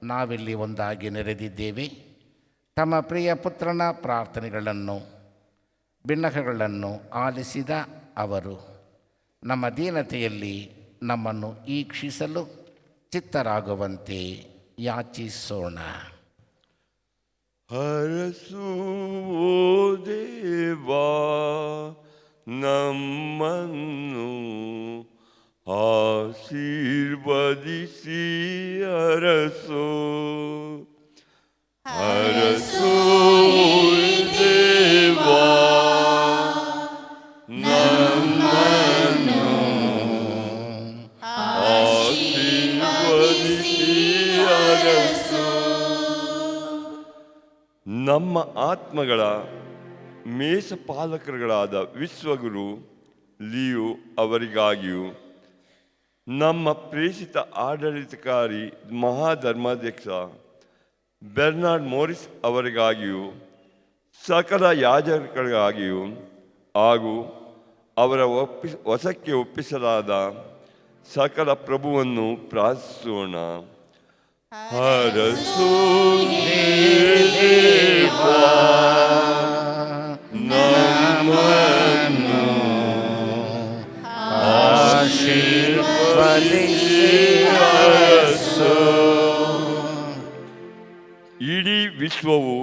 ನಾವಿಲ್ಲಿ ಒಂದಾಗಿ ನೆರೆದಿದ್ದೇವೆ. ತಮ್ಮ ಪ್ರಿಯ ಪುತ್ರನ ಪ್ರಾರ್ಥನೆಗಳನ್ನು, ಬಿನ್ನಹಗಳನ್ನು ಆಲಿಸಿದ ಅವರು ನಮ್ಮ ದೀನತೆಯಲ್ಲಿ ನಮ್ಮನ್ನು ಈಕ್ಷಿಸಲು ಚಿತ್ತರಾಗುವಂತೆ ಯಾಚಿಸೋಣ. ಹರಸು ಓ ದೇವಾ ನಮ್ಮನ್ನು, ಆಶೀರ್ವದಿಸಿ ಅರಸೋ. ಹರಸು ದೇವಾ ನಮ್ಮನ್ನು, ಆಶೀರ್ವದಿಸಿ ಅರಸೋ. ನಮ್ಮ ಆತ್ಮಗಳ ಮೇಷಪಾಲಕರುಗಳಾದ ವಿಶ್ವಗುರು ಲಿಯೋ ಅವರಿಗಾಗಿಯೂ ನಮ್ಮ ಪ್ರೇಷಿತ ಆಡಳಿತಕಾರಿ ಮಹಾಧರ್ಮಾಧ್ಯಕ್ಷ ಬೆರ್ನಾರ್ಡ್ ಮೋರಿಸ್ ಅವರಿಗಾಗಿಯೂ ಸಕಲ ಯಾಜಕರಿಗಾಗಿಯೂ ಹಾಗೂ ಅವರ ವಶಕ್ಕೆ ಒಪ್ಪಿಸಲಾದ ಸಕಲ ಪ್ರಭುವನ್ನು ಪ್ರಾರ್ಥಿಸೋಣ. ಹರಸು ದೇವಾ ನಮ್ಮನ್ನು ಆಶೀರ್ವದಿಸು. ಇಡೀ ವಿಶ್ವವು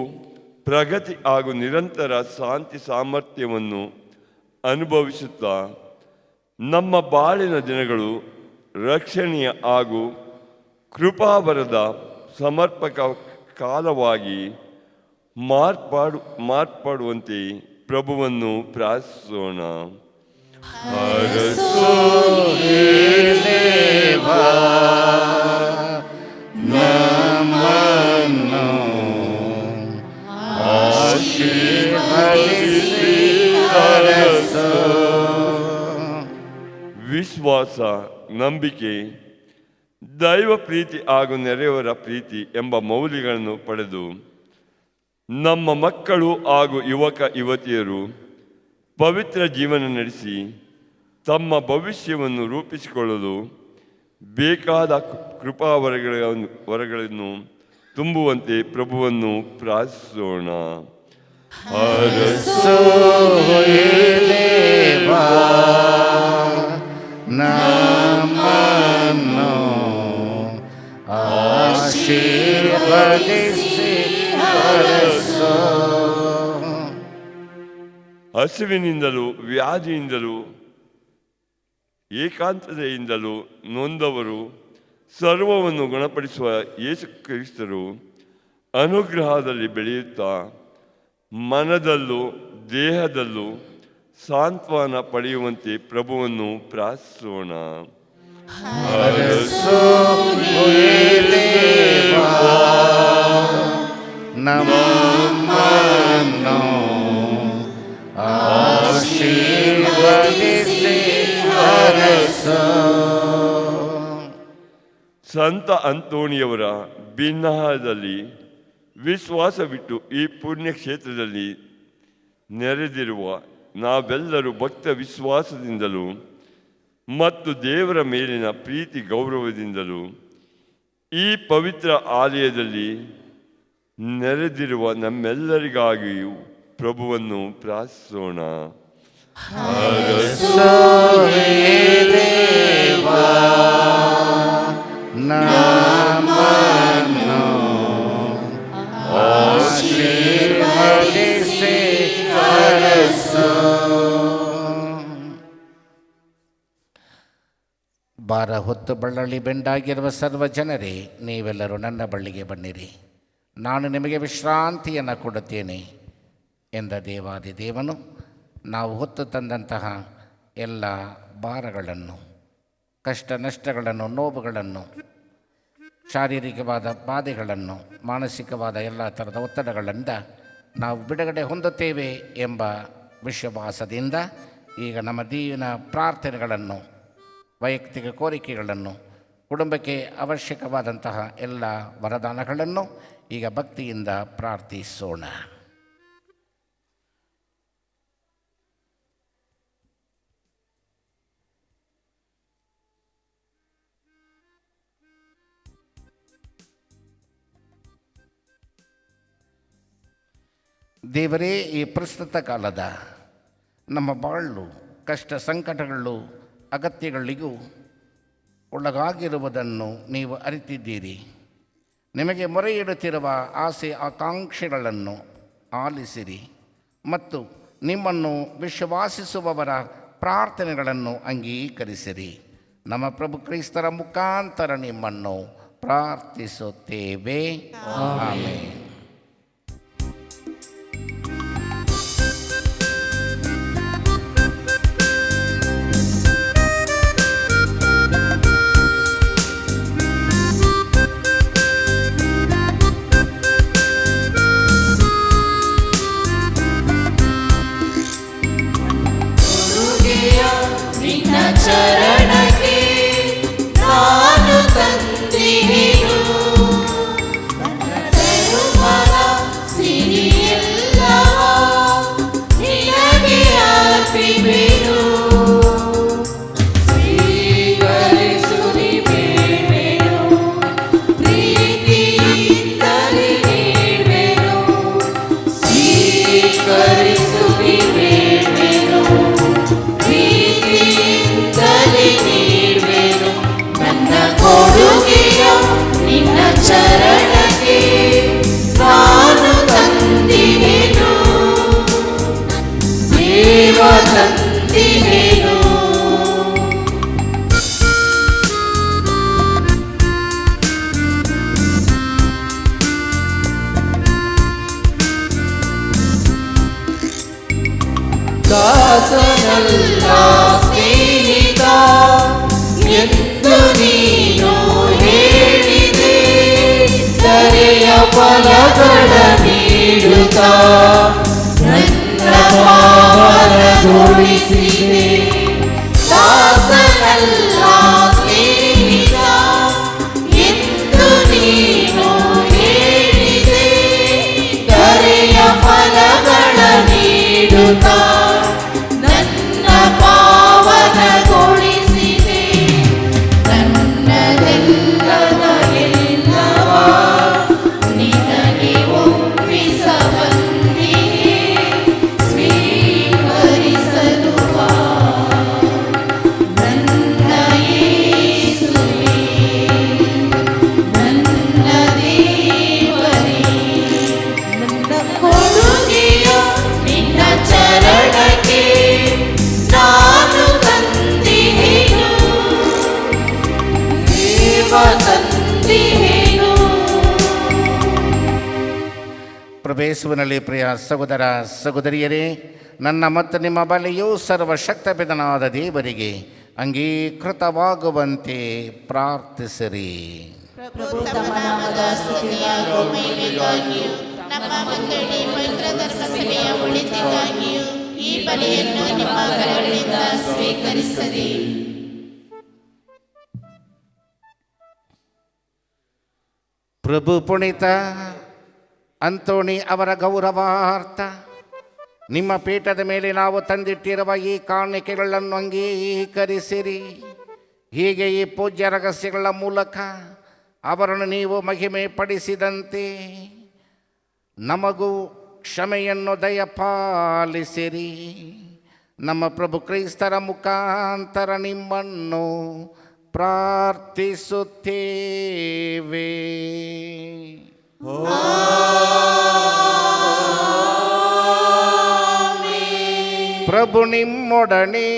ಪ್ರಗತಿ ಹಾಗೂ ನಿರಂತರ ಶಾಂತಿ ಸಾಮರ್ಥ್ಯವನ್ನು ಅನುಭವಿಸುತ್ತಾ ನಮ್ಮ ಬಾಳಿನ ದಿನಗಳು ರಕ್ಷಣೀಯ ಹಾಗೂ ಕೃಪಾವರದ ಸಮರ್ಪಕ ಕಾಲವಾಗಿ ಮಾರ್ಪಾಡುವಂತೆ ಪ್ರಭುವನ್ನು ಪ್ರಾರ್ಥಿಸೋಣ. ಹರಸು ದೇವಾ ನಮ್ಮನ್ನು ಆಶೀರ್ವದಿಸಿ ಹರಸು. ವಿಶ್ವಾಸ, ನಂಬಿಕೆ, ದೈವ ಪ್ರೀತಿ ಹಾಗೂ ನೆರೆಯವರ ಪ್ರೀತಿ ಎಂಬ ಮೌಲ್ಯಗಳನ್ನು ಪಡೆದು ನಮ್ಮ ಮಕ್ಕಳು ಹಾಗೂ ಯುವಕ ಯುವತಿಯರು ಪವಿತ್ರ ಜೀವನ ನಡೆಸಿ ತಮ್ಮ ಭವಿಷ್ಯವನ್ನು ರೂಪಿಸಿಕೊಳ್ಳಲು ಬೇಕಾದ ವರಗಳನ್ನು ತುಂಬುವಂತೆ ಪ್ರಭುವನ್ನು ಪ್ರಾರ್ಥಿಸೋಣ. ಹರಸು ದೇವಾ ನಮ್ಮನ್ನು ಆಶೀರ್ವದಿಸಿ ಹರಸು. ಹಸಿವಿನಿಂದಲೂ ವ್ಯಾಧಿಯಿಂದಲೂ ಏಕಾಂತತೆಯಿಂದಲೂ ನೊಂದವರು ಸರ್ವವನ್ನು ಗುಣಪಡಿಸುವ ಯೇಸು ಕ್ರಿಸ್ತರು ಅನುಗ್ರಹದಲ್ಲಿ ಬೆಳೆಯುತ್ತಾ ಮನದಲ್ಲೂ ದೇಹದಲ್ಲೂ ಸಾಂತ್ವನ ಪಡೆಯುವಂತೆ ಪ್ರಭುವನ್ನು ಪ್ರಾರ್ಥಿಸೋಣ. ಹರಸು ದೇವಾ ನಮ್ಮನ್ನು ಆಶೀರ್ವದಿಸಿ ಹರಸು. ಸಂತ ಅಂತೋಣಿಯವರ ಭಿನ್ನಹದಲ್ಲಿ ವಿಶ್ವಾಸವಿಟ್ಟು ಈ ಪುಣ್ಯಕ್ಷೇತ್ರದಲ್ಲಿ ನೆರೆದಿರುವ ನಾವೆಲ್ಲರೂ ಭಕ್ತ ವಿಶ್ವಾಸದಿಂದಲೂ ಮತ್ತು ದೇವರ ಮೇಲಿನ ಪ್ರೀತಿ ಗೌರವದಿಂದಲೂ ಈ ಪವಿತ್ರ ಆಲಯದಲ್ಲಿ ನೆರೆದಿರುವ ನಮ್ಮೆಲ್ಲರಿಗಾಗಿಯೂ ಪ್ರಭುವನ್ನು ಪ್ರಾರ್ಥಿಸೋಣ. ಹರಸು ದೇವಾ ನಮ್ಮನ್ನು ಆಶೀರ್ವದಿಸಿ ಹರಸು. ಭಾರ ಹೊತ್ತು ಬಳ್ಳಲಿ ಬೆಂಡಾಗಿರುವ ಸರ್ವ ಜನರೇ, ನೀವೆಲ್ಲರೂ ನನ್ನ ಬಳ್ಳಿಗೆ ಬನ್ನಿರಿ, ನಾನು ನಿಮಗೆ ವಿಶ್ರಾಂತಿಯನ್ನು ಕೊಡುತ್ತೇನೆ ಎಂದ ದೇವಾದಿ ದೇವನು ನಾವು ಹೊತ್ತು ತಂದಂತಹ ಎಲ್ಲ ಭಾರಗಳನ್ನು, ಕಷ್ಟ ನಷ್ಟಗಳನ್ನು, ನೋವುಗಳನ್ನು, ಶಾರೀರಿಕವಾದ ಬಾಧೆಗಳನ್ನು, ಮಾನಸಿಕವಾದ ಎಲ್ಲ ಥರದ ಒತ್ತಡಗಳಿಂದ ನಾವು ಬಿಡುಗಡೆ ಹೊಂದುತ್ತೇವೆ ಎಂಬ ವಿಶ್ವಾಸದಿಂದ ಈಗ ನಮ್ಮ ದೀವಿನ ಪ್ರಾರ್ಥನೆಗಳನ್ನು, ವೈಯಕ್ತಿಕ ಕೋರಿಕೆಗಳನ್ನು, ಕುಟುಂಬಕ್ಕೆ ಅವಶ್ಯಕವಾದಂತಹ ಎಲ್ಲ ವರದಾನಗಳನ್ನು ಈಗ ಭಕ್ತಿಯಿಂದ ಪ್ರಾರ್ಥಿಸೋಣ. ದೇವರೇ, ಈ ಪ್ರಸ್ತುತ ಕಾಲದ ನಮ್ಮ ಬಾಳು ಕಷ್ಟ ಸಂಕಟಗಳು ಅಗತ್ಯಗಳಿಗೂ ಒಳಗಾಗಿರುವುದನ್ನು ನೀವು ಅರಿತಿದ್ದೀರಿ. ನಿಮಗೆ ಮೊರೆ ಇಡುತ್ತಿರುವ ಆಸೆ ಆಕಾಂಕ್ಷೆಗಳನ್ನು ಆಲಿಸಿರಿ ಮತ್ತು ನಿಮ್ಮನ್ನು ವಿಶ್ವಾಸಿಸುವವರ ಪ್ರಾರ್ಥನೆಗಳನ್ನು ಅಂಗೀಕರಿಸಿರಿ. ನಮ್ಮ ಪ್ರಭು ಕ್ರಿಸ್ತರ ಮುಖಾಂತರ ನಿಮ್ಮನ್ನು ಪ್ರಾರ್ಥಿಸುತ್ತೇವೆ. ಆಮೆನ್. ಚರಣಕ್ಕೆ ನನ್ನ ಸ್ನೇಹಿತ ಎಂದು ನೀನು ಹೇಳಿದೆ, ಕರೆಯ ಫಲಗಳ ನೀಡುತ್ತಾ ನನ್ನ ಪಾವನಗೊಳಿಸಿದೆ. ದಾಸನಲ್ಲ ಸ್ನೇಹಿತ ಎಂದು ನೀನು ಹೇಳಿದೆ, ಕರೆಯ ಫಲಗಳ ನೀಡುತ್ತಾ ನನ್ನ ಪಾವನಗೊಳಿಸಿದೆ. ನನ್ನದೆಲ್ಲದ ಎಲ್ಲವ ನಿನಗೆ ಒಪ್ಪಿಸಬಂದಿಗೆ, ಸ್ವೀಕರಿಸಲು ಬಾ ನನ್ನ ಯೇಸುವೇ, ನನ್ನ ದೇವರೇ. ನನ್ನ ಕೊಡುಗೆಯ ನಿನ್ನ ಚರಣಕ್ಕೆ ನಾನು ತಂದಿಹೆನು, ದೇವ ತಂದಿಹೆನು. ಪ್ರಭೇಸುವಿನಲ್ಲಿ ಪ್ರಿಯ ಸಹೋದರ ಸಹೋದರಿಯರೇ, ನನ್ನ ಮತ್ತು ನಿಮ್ಮ ಬಲಿಯು ಸರ್ವಶಕ್ತಪಿತನಾದ ದೇವರಿಗೆ ಅಂಗೀಕೃತವಾಗುವಂತೆ ಪ್ರಾರ್ಥಿಸಿರಿ. ಪ್ರಭು ತಮ್ಮ ನಾಮದ ಸ್ತುತಿಗಾಗಿಯೂ ಮಹಿಮೆಗಾಗಿಯೂ ನಮ್ಮ ಮಂಗಡಿ ಪವಿತ್ರ ಧರ್ಮಸಭೆಯ ಒಳಿತಿಗಾಗಿಯೂ ಈ ಬಲಿಯನ್ನು ನಿಮ್ಮ ಕರಗಳಿಂದ ಸ್ವೀಕರಿಸಿರಿ. ಪ್ರಭು ಪುಣಿತ ಅಂತೋಣಿ ಅವರ ಗೌರವಾರ್ಥ ನಿಮ್ಮ ಪೀಠದ ಮೇಲೆ ನಾವು ತಂದಿಟ್ಟಿರುವ ಈ ಕಾಣಿಕೆಗಳನ್ನು ಅಂಗೀಕರಿಸಿರಿ. ಹೀಗೆ ಈ ಪೂಜ್ಯ ರಹಸ್ಯಗಳ ಮೂಲಕ ಅವರನ್ನು ನೀವು ಮಹಿಮೆ ಪಡಿಸಿದಂತೆ ನಮಗೂ ಕ್ಷಮೆಯನ್ನು ದಯಪಾಲಿಸಿರಿ. ನಮ್ಮ ಪ್ರಭು ಕ್ರೈಸ್ತರ ಮುಖಾಂತರ ನಿಮ್ಮನ್ನು ಪ್ರಾರ್ಥಿಸುತ್ತೇವೆ. ಪ್ರಭು ನಿಮ್ಮೊಡನೆ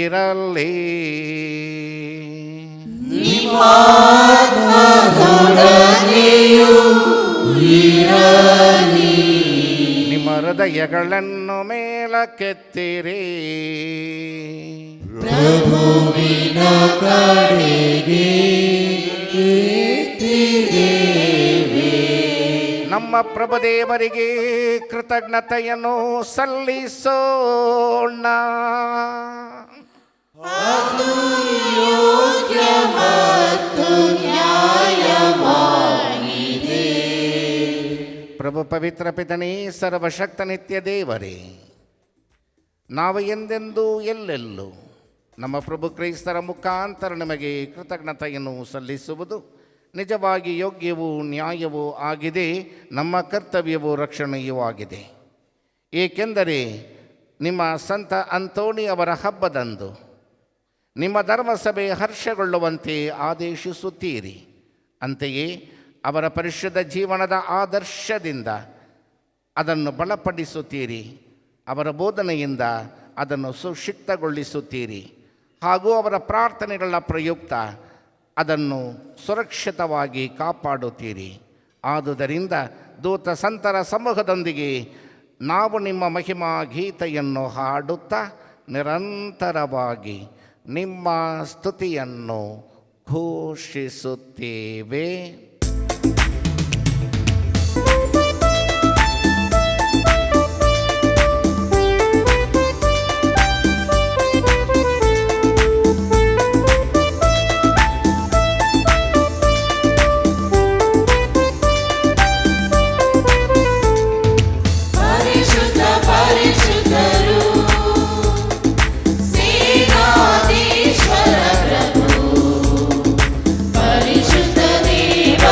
ಇರಲಿ. ನಿಮ್ಮ ಹೃದಯಗಳನ್ನು ಮೇಲಕ್ಕೆತ್ತಿರಿ. ಪ್ರಭುವಿನ ಕಡೆಗೆ ನಮ್ಮ ಪ್ರಭುದೇವರಿಗೆ ಕೃತಜ್ಞತೆಯನ್ನು ಸಲ್ಲಿಸೋಣ. ಪ್ರಭು ಪವಿತ್ರ ಪಿತನೇ, ಸರ್ವಶಕ್ತ ನಿತ್ಯ ದೇವರೇ, ನಾವು ಎಂದೆಂದೂ ಎಲ್ಲೆಲ್ಲೂ ನಮ್ಮ ಪ್ರಭು ಕ್ರೈಸ್ತರ ಮುಖಾಂತರ ನಿಮಗೆ ಕೃತಜ್ಞತೆಯನ್ನು ಸಲ್ಲಿಸುವುದು ನಿಜವಾಗಿ ಯೋಗ್ಯವೂ ನ್ಯಾಯವೂ ಆಗಿದೆ, ನಮ್ಮ ಕರ್ತವ್ಯವೂ ರಕ್ಷಣೆಯೂ ಆಗಿದೆ. ಏಕೆಂದರೆ ನಿಮ್ಮ ಸಂತ ಅಂತೋಣಿ ಅವರ ಹಬ್ಬದಂದು ನಿಮ್ಮ ಧರ್ಮಸಭೆ ಹರ್ಷಗೊಳ್ಳುವಂತೆ ಆದೇಶಿಸುತ್ತೀರಿ. ಅಂತೆಯೇ ಅವರ ಪರಿಶುದ್ಧ ಜೀವನದ ಆದರ್ಶದಿಂದ ಅದನ್ನು ಬಲಪಡಿಸುತ್ತೀರಿ. ಅವರ ಬೋಧನೆಯಿಂದ ಅದನ್ನು ಸುಶಿಕ್ತಗೊಳಿಸುತ್ತೀರಿ. ಹಾಗೂ ಅವರ ಪ್ರಾರ್ಥನೆಗಳ ಪ್ರಯುಕ್ತ ಅದನ್ನು ಸುರಕ್ಷಿತವಾಗಿ ಕಾಪಾಡುತ್ತೀರಿ. ಆದುದರಿಂದ ದೂತ ಸಂತರ ಸಮೂಹದೊಂದಿಗೆ ನಾವು ನಿಮ್ಮ ಮಹಿಮಾ ಗೀತೆಯನ್ನು ಹಾಡುತ್ತಾ ನಿರಂತರವಾಗಿ ನಿಮ್ಮ ಸ್ತುತಿಯನ್ನು ಘೋಷಿಸುತ್ತೇವೆ. ಪರಿಶುದ್ಧ ಪರಿಶುದ್ಧರು ಸೇನಾಧೀಶ್ವರ ಪ್ರಭು, ಪರಿಶುದ್ಧ ದೇವ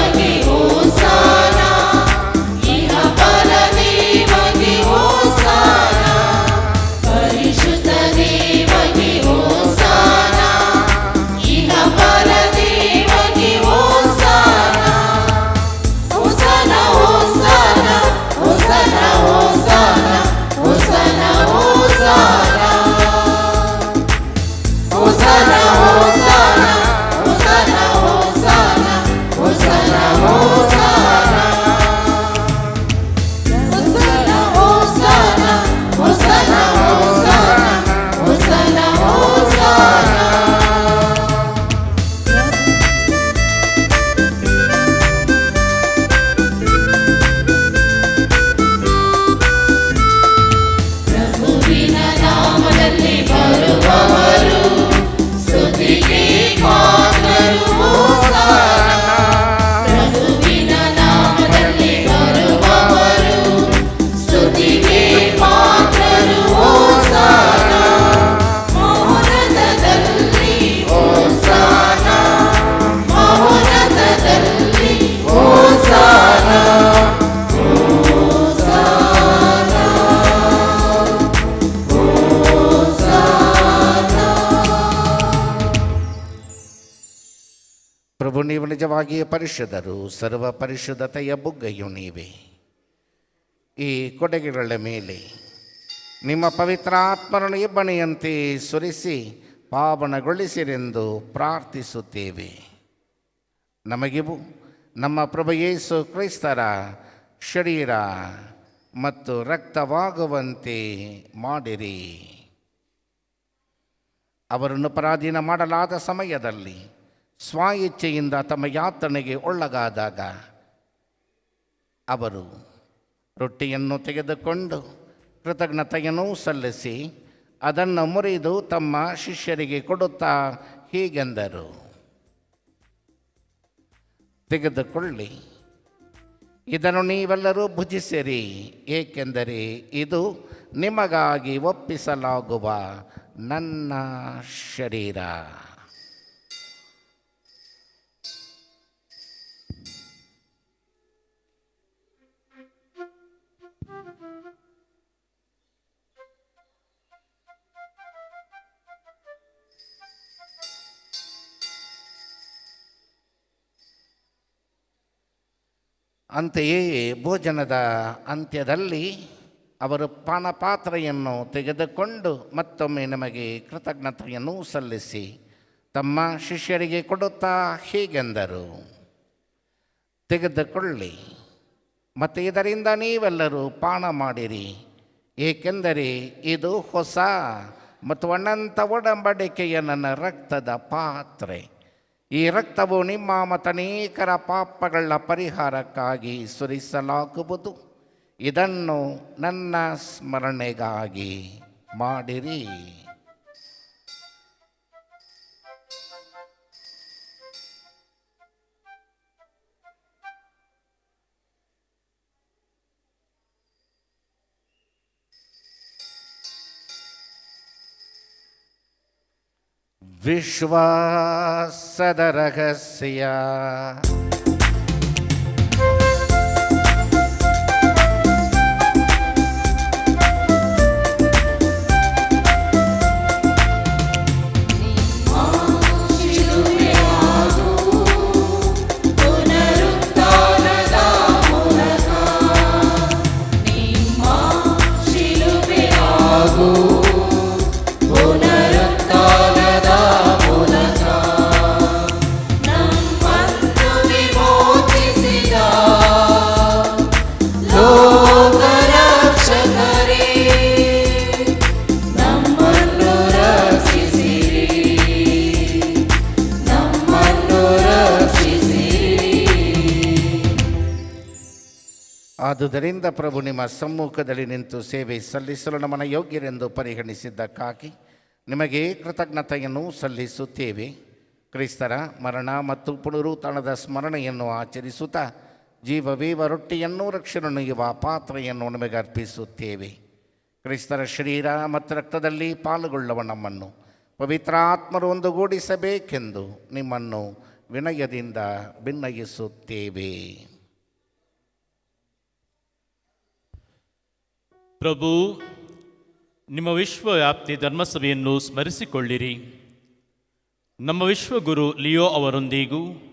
ನಿಜವಾಗಿಯೇ ಪರಿಶುದ್ಧರು, ಸರ್ವ ಪರಿಶುದ್ಧತೆಯ ಬುಗ್ಗೆಯು ನೀವೇ. ಈ ಕೊಡುಗೆಗಳ ಮೇಲೆ ನಿಮ್ಮ ಪವಿತ್ರ ಆತ್ಮರನ್ನು ಇಬ್ಬನಿಯಂತೆ ಸುರಿಸಿ ಪಾವನಗೊಳಿಸಿರೆಂದು ಪ್ರಾರ್ಥಿಸುತ್ತೇವೆ. ನಮಗಿವು ನಮ್ಮ ಪ್ರಭು ಯೇಸು ಕ್ರಿಸ್ತರ ಶರೀರ ಮತ್ತು ರಕ್ತವಾಗುವಂತೆ ಮಾಡಿರಿ. ಅವರನ್ನು ಪರಾಧೀನ ಮಾಡಲಾದ ಸಮಯದಲ್ಲಿ ಸ್ವ-ಇಚ್ಛೆಯಿಂದ ತಮ್ಮ ಯಾತನೆಗೆ ಒಳಗಾದಾಗ ಅವರು ರೊಟ್ಟಿಯನ್ನು ತೆಗೆದುಕೊಂಡು ಕೃತಜ್ಞತೆಯನ್ನು ಸಲ್ಲಿಸಿ ಅದನ್ನು ಮುರಿದು ತಮ್ಮ ಶಿಷ್ಯರಿಗೆ ಕೊಡುತ್ತಾ ಹೀಗೆಂದರು, ತೆಗೆದುಕೊಳ್ಳಿ, ಇದನ್ನು ನೀವೆಲ್ಲರೂ ಭುಜಿಸಿರಿ, ಏಕೆಂದರೆ ಇದು ನಿಮಗಾಗಿ ಒಪ್ಪಿಸಲಾಗುವ ನನ್ನ ಶರೀರ. ಅಂತೆಯೇ ಭೋಜನದ ಅಂತ್ಯದಲ್ಲಿ ಅವರು ಪಾನಪಾತ್ರೆಯನ್ನು ತೆಗೆದುಕೊಂಡು ಮತ್ತೊಮ್ಮೆ ನಮಗೆ ಕೃತಜ್ಞತೆಯನ್ನು ಸಲ್ಲಿಸಿ ತಮ್ಮ ಶಿಷ್ಯರಿಗೆ ಕೊಡುತ್ತಾ ಹೀಗೆಂದರು, ತೆಗೆದುಕೊಳ್ಳಿ ಮತ್ತು ಇದರಿಂದ ನೀವೆಲ್ಲರೂ ಪಾನ ಮಾಡಿರಿ, ಏಕೆಂದರೆ ಇದು ಹೊಸ ಮತ್ತು ಅನಂತ ಒಡಂಬಡಿಕೆಯ ನನ್ನ ರಕ್ತದ ಪಾತ್ರೆ. ಈ ರಕ್ತವು ನಿಮ್ಮ ಮತ್ತು ಅನೇಕರ ಪಾಪಗಳ ಪರಿಹಾರಕ್ಕಾಗಿ ಸುರಿಸಲಾಗುವುದು. ಇದನ್ನು ನನ್ನ ಸ್ಮರಣೆಗಾಗಿ ಮಾಡಿರಿ. ವಿಶ್ವಾಸದ ರಹಸ್ಯ. ಆದುದರಿಂದ ಪ್ರಭು ನಿಮ್ಮ ಸಮ್ಮುಖದಲ್ಲಿ ನಿಂತು ಸೇವೆ ಸಲ್ಲಿಸಲು ನಮ್ಮನ್ನು ಯೋಗ್ಯರೆಂದು ಪರಿಗಣಿಸಿದ್ದಕ್ಕಾಗಿ ನಿಮಗೆ ಕೃತಜ್ಞತೆಯನ್ನು ಸಲ್ಲಿಸುತ್ತೇವೆ. ಕ್ರಿಸ್ತರ ಮರಣ ಮತ್ತು ಪುನರುತ್ಥಾನದ ಸ್ಮರಣೆಯನ್ನು ಆಚರಿಸುತ್ತಾ ಜೀವವೀವ ರೊಟ್ಟಿಯನ್ನು ರಕ್ಷಣೆಯುವ ಪಾತ್ರೆಯನ್ನು ನಿಮಗೆ ಅರ್ಪಿಸುತ್ತೇವೆ. ಕ್ರಿಸ್ತರ ಶರೀರ ಮತ್ತು ರಕ್ತದಲ್ಲಿ ಪಾಲ್ಗೊಳ್ಳುವ ನಮ್ಮನ್ನು ಪವಿತ್ರ ಆತ್ಮರು ಒಂದುಗೂಡಿಸಬೇಕೆಂದು ನಿಮ್ಮನ್ನು ವಿನಯದಿಂದ ಭಿನ್ನಯಿಸುತ್ತೇವೆ. ಪ್ರಭು, ನಿಮ್ಮ ವಿಶ್ವವ್ಯಾಪ್ತಿ ಧರ್ಮಸಭೆಯನ್ನು ಸ್ಮರಿಸಿಕೊಳ್ಳಿರಿ. ನಮ್ಮ ವಿಶ್ವಗುರು ಲಿಯೋ ಅವರೊಂದಿಗೂ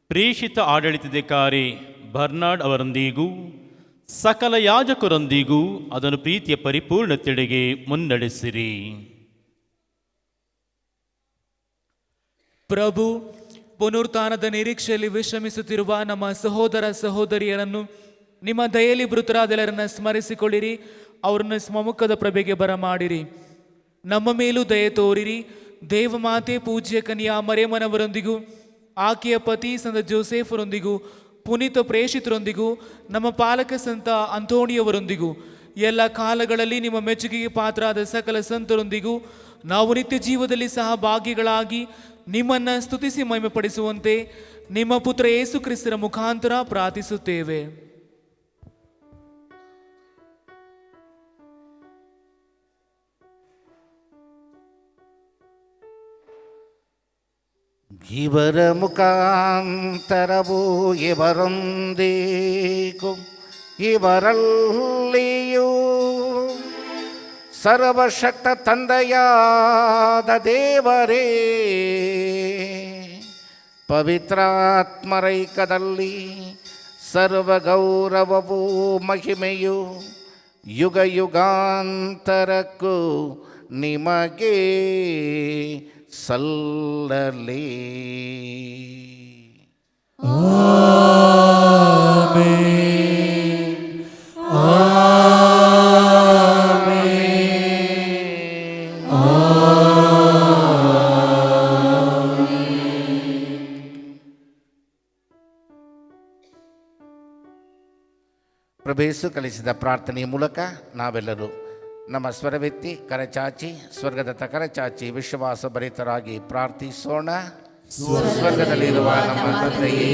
ಪ್ರೇಷಿತ ಆಡಳಿತಾಧಿಕಾರಿ ಬರ್ನಾರ್ಡ್ ಅವರೊಂದಿಗೂ ಸಕಲ ಯಾಜಕರೊಂದಿಗೂ ಅದನ್ನು ಪ್ರೀತಿಯ ಪರಿಪೂರ್ಣತೆಡೆಗೆ ಮುನ್ನಡೆಸಿರಿ. ಪ್ರಭು, ಪುನರುತ್ಥಾನದ ನಿರೀಕ್ಷೆಯಲ್ಲಿ ವಿಶ್ರಮಿಸುತ್ತಿರುವ ನಮ್ಮ ಸಹೋದರ ಸಹೋದರಿಯರನ್ನು ನಿಮ್ಮ ದಯೆಯಲ್ಲಿ ಮೃತರಾದೆಲ್ಲರನ್ನು ಸ್ಮರಿಸಿಕೊಳ್ಳಿರಿ. ಅವರನ್ನು ಸ್ಮಮುಖದ ಪ್ರಭೆಗೆ ಬರಮಾಡಿರಿ. ನಮ್ಮ ಮೇಲೂ ದಯೆ ತೋರಿರಿ. ದೇವಮಾತೆ ಪೂಜ್ಯ ಕನ್ಯಾ ಮರಿಯಮ್ಮನವರೊಂದಿಗೂ ಆಕೆಯ ಪತಿ ಸಂತ ಜೋಸೆಫರೊಂದಿಗೂ ಪುನೀತ ಪ್ರೇಷಿತರೊಂದಿಗೂ ನಮ್ಮ ಪಾಲಕ ಸಂತ ಅಂತೋಣಿಯವರೊಂದಿಗೂ ಎಲ್ಲ ಕಾಲಗಳಲ್ಲಿ ನಿಮ್ಮ ಮೆಚ್ಚುಗೆಗೆ ಪಾತ್ರರಾದ ಸಕಲ ಸಂತರೊಂದಿಗೂ ನಾವು ನಿತ್ಯ ಜೀವದಲ್ಲಿ ಸಹ ಭಾಗಿಗಳಾಗಿ ನಿಮ್ಮನ್ನು ಸ್ತುತಿಸಿ ಮಹಿಮೆಪಡಿಸುವಂತೆ ನಿಮ್ಮ ಪುತ್ರ ಯೇಸು ಕ್ರಿಸ್ತರ ಮುಖಾಂತರ ಪ್ರಾರ್ಥಿಸುತ್ತೇವೆ. ಇವರ ಮುಖಾಂತರವೂ ಇವರೊಂದಿಗೂ ಇವರಲ್ಲಿಯೂ ಸರ್ವಶಕ್ತ ತಂದೆಯಾದ ದೇವರೇ, ಪವಿತ್ರಾತ್ಮರೈಕದಲ್ಲಿ ಸರ್ವಗೌರವವೂ ಮಹಿಮೆಯು ಯುಗ ಯುಗಾಂತರಕ್ಕೂ ನಿಮಗೆ ಸಲ್ಲಲಿ. ಪ್ರಭು ಯೇಸು ಕಲಿಸಿದ ಪ್ರಾರ್ಥನೆಯ ಮೂಲಕ ನಾವೆಲ್ಲರೂ ನಮ್ಮ ಸ್ವರವೆತ್ತಿ ಕರಚಾಚಿ ಸ್ವರ್ಗದತ್ತ ಕರಚಾಚಿ ವಿಶ್ವಾಸ ಭರಿತರಾಗಿ ಪ್ರಾರ್ಥಿಸೋಣ. ಸ್ವರ್ಗದಲ್ಲಿರುವ ನಮ್ಮ ತಂದೆಯೇ,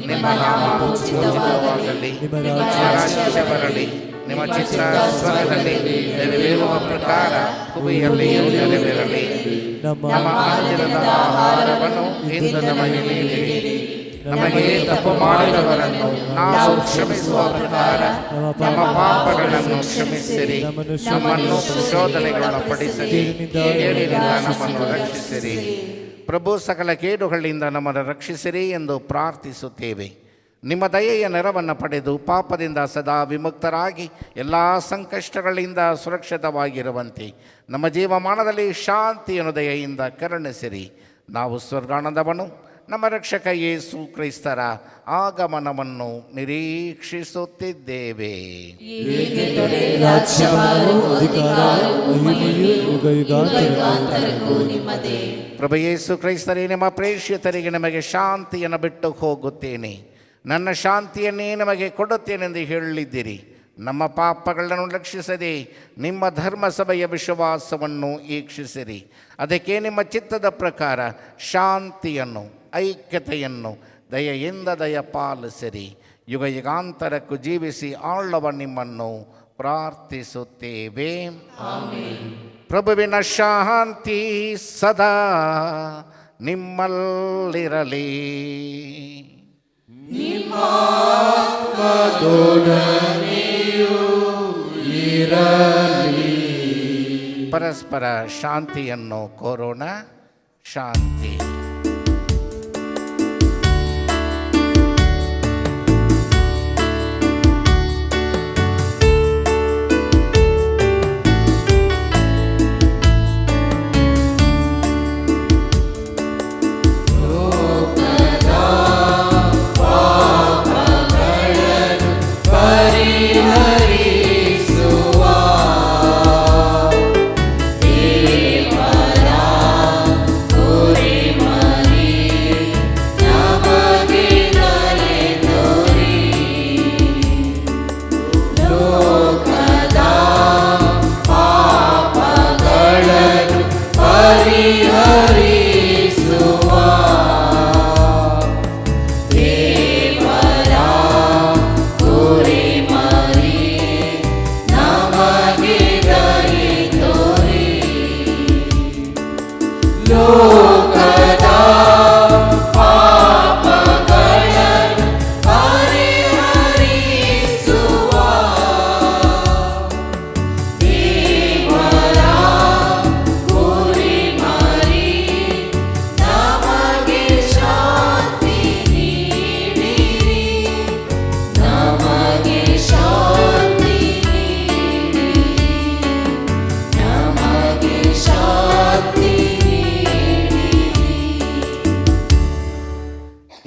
ನಿಮ್ಮ ನಾಮ ಪೂಜಿತವಾಗಲಿ, ನಿಮ್ಮ ರಾಜ್ಯ ಬರಲಿ, ನಿಮ್ಮ ಚಿತ್ತ ಸ್ವರ್ಗದಲ್ಲಿ ನೆರವೇರುವ ಪ್ರಕಾರ ಭೂಮಿಯಲ್ಲಿಯೂ ನೆರವೇರಲಿ. ನಮ್ಮ ಅನುದಿನದ ಆಹಾರವನ್ನು ಇಂದು ನಮಗೆ ನೀಡಿರಿ. ನಮಗೆ ತಪ್ಪು ಮಾಡಿದವರನ್ನು ನಾವು ಕ್ಷಮಿಸುವ ಪ್ರಕಾರ ನಮ್ಮ ಪಾಪಗಳನ್ನು ಕ್ಷಮಿಸಿರಿ. ನಮ್ಮನ್ನು ಶೋಧನೆಗೊಳಪಡಿಸಿರಿ, ಕೇಡಿನಿಂದ ನಮ್ಮನ್ನು ರಕ್ಷಿಸಿರಿ. ಪ್ರಭು ಸಕಲ ಕೇಡುಗಳಿಂದ ನಮ್ಮನ್ನು ರಕ್ಷಿಸಿರಿ ಎಂದು ಪ್ರಾರ್ಥಿಸುತ್ತೇವೆ. ನಿಮ್ಮ ದಯೆಯ ನೆರವನ್ನು ಪಡೆದು ಪಾಪದಿಂದ ಸದಾ ವಿಮುಕ್ತರಾಗಿ ಎಲ್ಲ ಸಂಕಷ್ಟಗಳಿಂದ ಸುರಕ್ಷಿತವಾಗಿರುವಂತೆ ನಮ್ಮ ಜೀವಮಾನದಲ್ಲಿ ಶಾಂತಿಯನ್ನು ದಯೆಯಿಂದ ಕರುಣಿಸಿರಿ. ನಾವು ಸ್ವರ್ಗಾನಂದವನ್ನು ನಮ್ಮ ರಕ್ಷಕ ಯೇಸು ಕ್ರಿಸ್ತರ ಆಗಮನವನ್ನು ನಿರೀಕ್ಷಿಸುತ್ತಿದ್ದೇವೆ. ಪ್ರಭು ಯೇಸು ಕ್ರಿಸ್ತರೇ, ನಿಮ್ಮ ಪ್ರೇಷಿತರಿಗೆ ನಿಮಗೆ ಶಾಂತಿಯನ್ನು ಬಿಟ್ಟು ಹೋಗುತ್ತೇನೆ, ನನ್ನ ಶಾಂತಿಯನ್ನೇ ನಿಮಗೆ ಕೊಡುತ್ತೇನೆಂದು ಹೇಳಿದ್ದೀರಿ. ನಮ್ಮ ಪಾಪಗಳನ್ನು ರಕ್ಷಿಸದೆ ನಿಮ್ಮ ಧರ್ಮಸಭೆಯ ವಿಶ್ವಾಸವನ್ನು ಈಕ್ಷಿಸಿರಿ. ಅದಕ್ಕೆ ನಿಮ್ಮ ಚಿತ್ತದ ಪ್ರಕಾರ ಶಾಂತಿಯನ್ನು ಐಕ್ಯತೆಯನ್ನು ದಯೆಯಿಂದ ದಯಪಾಲಿಸಿರಿ. ಯುಗ ಯುಗಾಂತರಕ್ಕೂ ಜೀವಿಸಿ ಆಳುವ ನಿಮ್ಮನ್ನು ಪ್ರಾರ್ಥಿಸುತ್ತೇವೆ. ಪ್ರಭುವಿನ ಶಾಂತಿ ಸದಾ ನಿಮ್ಮಲ್ಲಿರಲಿ. ಪರಸ್ಪರ ಶಾಂತಿಯನ್ನು ಕೋರೋಣ. ಶಾಂತಿ.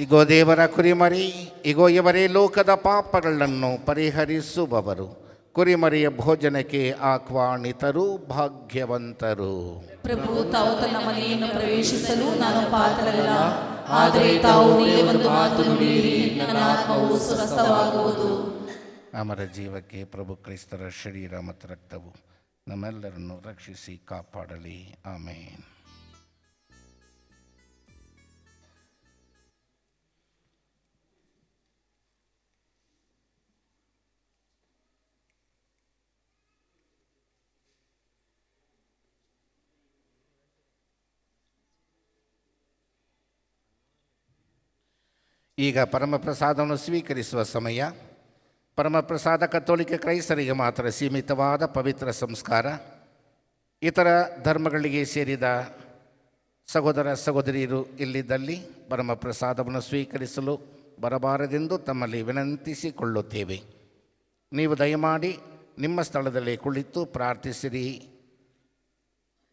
ಇಗೋ ದೇವರ ಕುರಿಮರಿ, ಇಗೋ ಇವರೇ ಲೋಕದ ಪಾಪಗಳನ್ನು ಪರಿಹರಿಸುವವರು. ಕುರಿಮರಿಯ ಭೋಜನಕ್ಕೆ ಆಹ್ವಾನಿತರು ಭಾಗ್ಯವಂತರು. ಪ್ರಭು, ತಾವು ತನ್ನ ಮನೆಯನ್ನು ಪ್ರವೇಶಿಸಲು ನಾನು ಪಾತ್ರರಲ್ಲ, ಆದರೆ ತಾವು ಒಂದು ಮಾತು ನುಡಿಯಿರಿ, ನನ್ನ ಆತ್ಮವು ಸ್ವಸ್ಥವಾಗುವುದು. ಅಮರ ಜೀವಕ್ಕೆ ಪ್ರಭು ಕ್ರಿಸ್ತರ ಶರೀರ ಮತ್ತು ರಕ್ತವು ನಮ್ಮೆಲ್ಲರನ್ನು ರಕ್ಷಿಸಿ ಕಾಪಾಡಲಿ. ಆಮೇನ್. ಈಗ ಪರಮಪ್ರಸಾದವನ್ನು ಸ್ವೀಕರಿಸುವ ಸಮಯ. ಪರಮಪ್ರಸಾದ ಕತ್ತೋಲಿಕ ಕ್ರೈಸ್ತರಿಗೆ ಮಾತ್ರ ಸೀಮಿತವಾದ ಪವಿತ್ರ ಸಂಸ್ಕಾರ. ಇತರ ಧರ್ಮಗಳಿಗೆ ಸೇರಿದ ಸಹೋದರ ಸಹೋದರಿಯರು ಇಲ್ಲಿದ್ದಲ್ಲಿ ಪರಮ ಪ್ರಸಾದವನ್ನು ಸ್ವೀಕರಿಸಲು ಬರಬಾರದೆಂದು ತಮ್ಮಲ್ಲಿ ವಿನಂತಿಸಿಕೊಳ್ಳುತ್ತೇವೆ. ನೀವು ದಯಮಾಡಿ ನಿಮ್ಮ ಸ್ಥಳದಲ್ಲಿ ಕುಳಿತು ಪ್ರಾರ್ಥಿಸಿರಿ.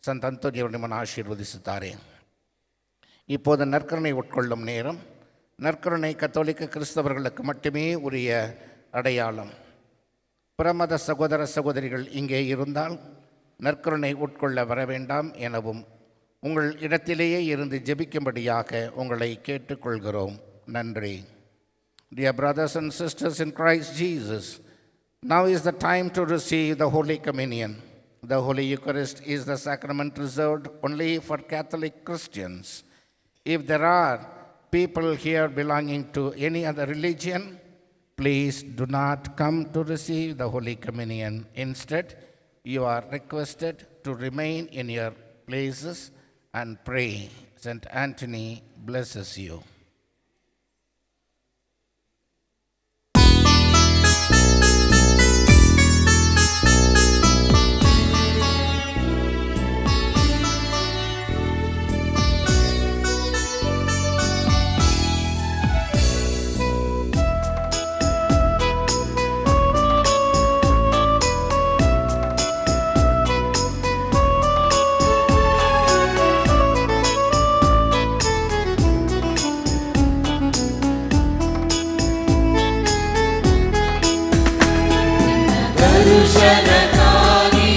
ಸಂತ ಅಂತೋನಿಯವರು ನಿಮ್ಮನ್ನು ಆಶೀರ್ವದಿಸುತ್ತಾರೆ. இப்போது நற்கருணை உட்கொள்ளும் நேரம். நற்கருணை கத்தோலிக்க கிறிஸ்தவர்களுக்கு மட்டுமே உரிய அடையாளம். பிரமத சகோதர சகோதரிகள் இங்கே இருந்தால் நற்கருணை உட்கொள்ள வர வேண்டாம் எனவும் உங்கள் இடத்திலேயே இருந்து ஜெபிக்கும்படியாக உங்களை கேட்டுக்கொள்கிறோம். நன்றி. Dear brothers and sisters in Christ Jesus, now is the time to receive the Holy Communion. The Holy Eucharist is the sacrament reserved only for Catholic Christians. If there are people here belonging to any other religion, please do not come to receive the Holy Communion. Instead, you are requested to remain in your places and pray. Saint Anthony blesses you. ದರ್ಶನಕ್ಕಾಗಿ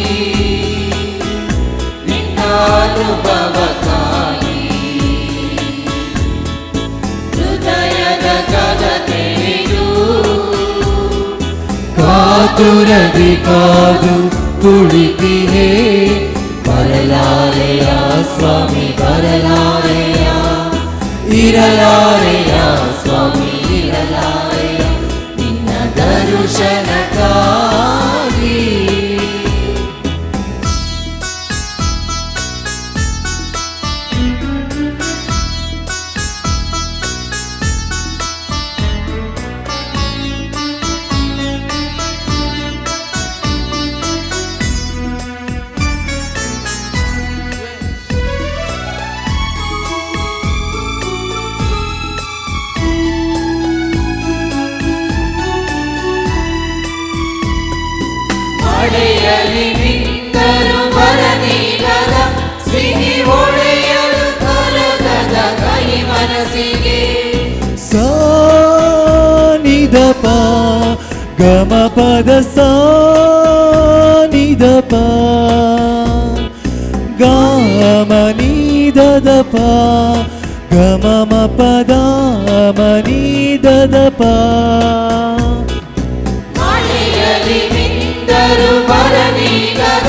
ನಿನ್ನ ಅನುಭವಕ್ಕಾಗಿ ಹೃದಯದ ಕದ ತೆರೆದು ಕಾತುರದಿ ಕಾದು ಕುಳಿತಿಹೇ. ಬರಲಾರೆಯ ಸ್ವಾಮಿ ಬರಲಾರೆಯ, ಇರಲಾರೆಯ ಸ್ವಾಮಿ ಇರಲಾರೆಯ ನಿನ್ನ ದರ್ಶನಕ್ಕಾಗಿ. ಮಳೆಯಲಿ ನಿಂತರೂ ಬರನೀಗದ ಸಿಹಿ ಹೊಳೆಯಲು ಕರಗದ ಕೈ ಮನಸ್ಸಿಗೆ. ಸಾನಿದಪ ಗಮ ಪದ ಸಾನಿದಪ ಗಾಮನಿದದಪ ಗಮ ಪದ ಮನಿದದಪ. ಮಳೆಯಲಿ ನಿಂತರೂ ಬರನೀಗದ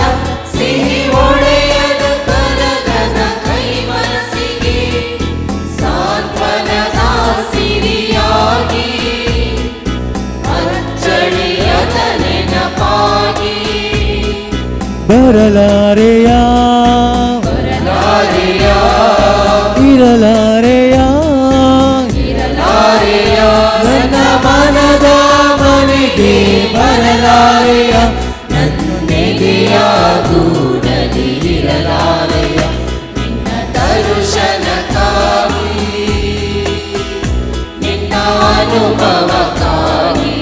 ಸಿಹಿ ಹೊಳೆಯಲು ಕರಗದ ಕೈ ಮನಸ್ಸಿಗೆ. ಸಾಂತ್ವನದ ಸಿರಿಯಾಗಿ ಅಚ್ಚಳಿಯದ ನೆನಪಾಗಿ ಬರಲಾರೆಯ ಬರಲಾರೆಯ ಇರಲಾರೆಯ ಇರಲಾರೆಯ ನನ್ನ ಮನದ ಮನೆಗೆ ಬರಲಾರೆಯ, ನನ್ನೆದೆಯ ಗೂಡಲಿ ಇರಲಾರೆಯ ನಿನ್ನ ದರ್ಶನಕ್ಕಾಗಿ ನಿನ್ನ ಅನುಭವಕ್ಕಾಗಿ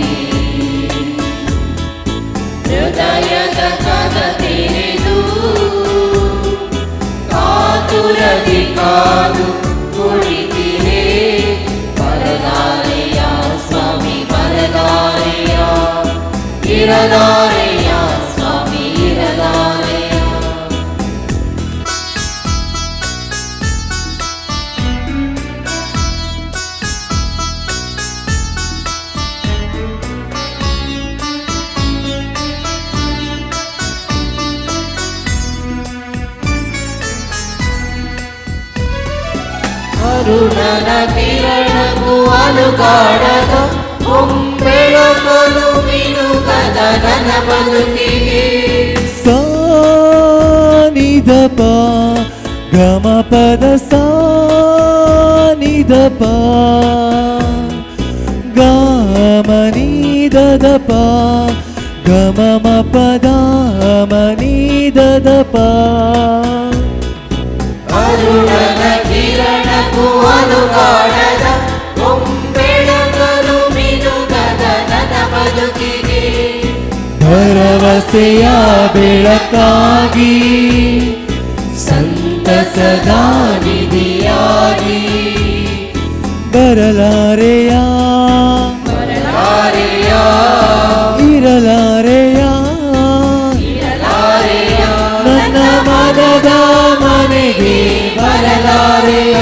ಹೃದಯದ ಕದ ತೆರೆದು ಕಾತುರದಿ ಕಾದು ಕುಳಿತಿರೇ. ಬರಲಾರೆಯ ಸ್ವಾಮಿ ಬರಲಾರೆಯ, ಇರಲಾರೆಯ ಸ್ವಾಮಿ ಇರಲಾರೆಯ. ಅರುಣನ ಕಿರಣವು ಅಲುಗಾಡದ ಬೆಳಕಲು ಮಿನುಗದ ನನ್ನ ಬದುಕಿಗೆ. ಸಾನಿದಪ ಗಮ ಪದ ಸಾನಿದಪ ಗಾಮನಿದದಪ ಗಮ ಪದ ಮನಿದದಪ. ಅರುಣನ ಆಸೆಯ ಬೆಳಕಾಗಿ ಸಂತಸದ ನಿಧಿಯಾಗಿ ಬರಲಾರೆಯ ಇರಲಾರೆಯ ನನ್ನ ಮನದ ಮನೆಗೆ ಬರಲಾರೆಯ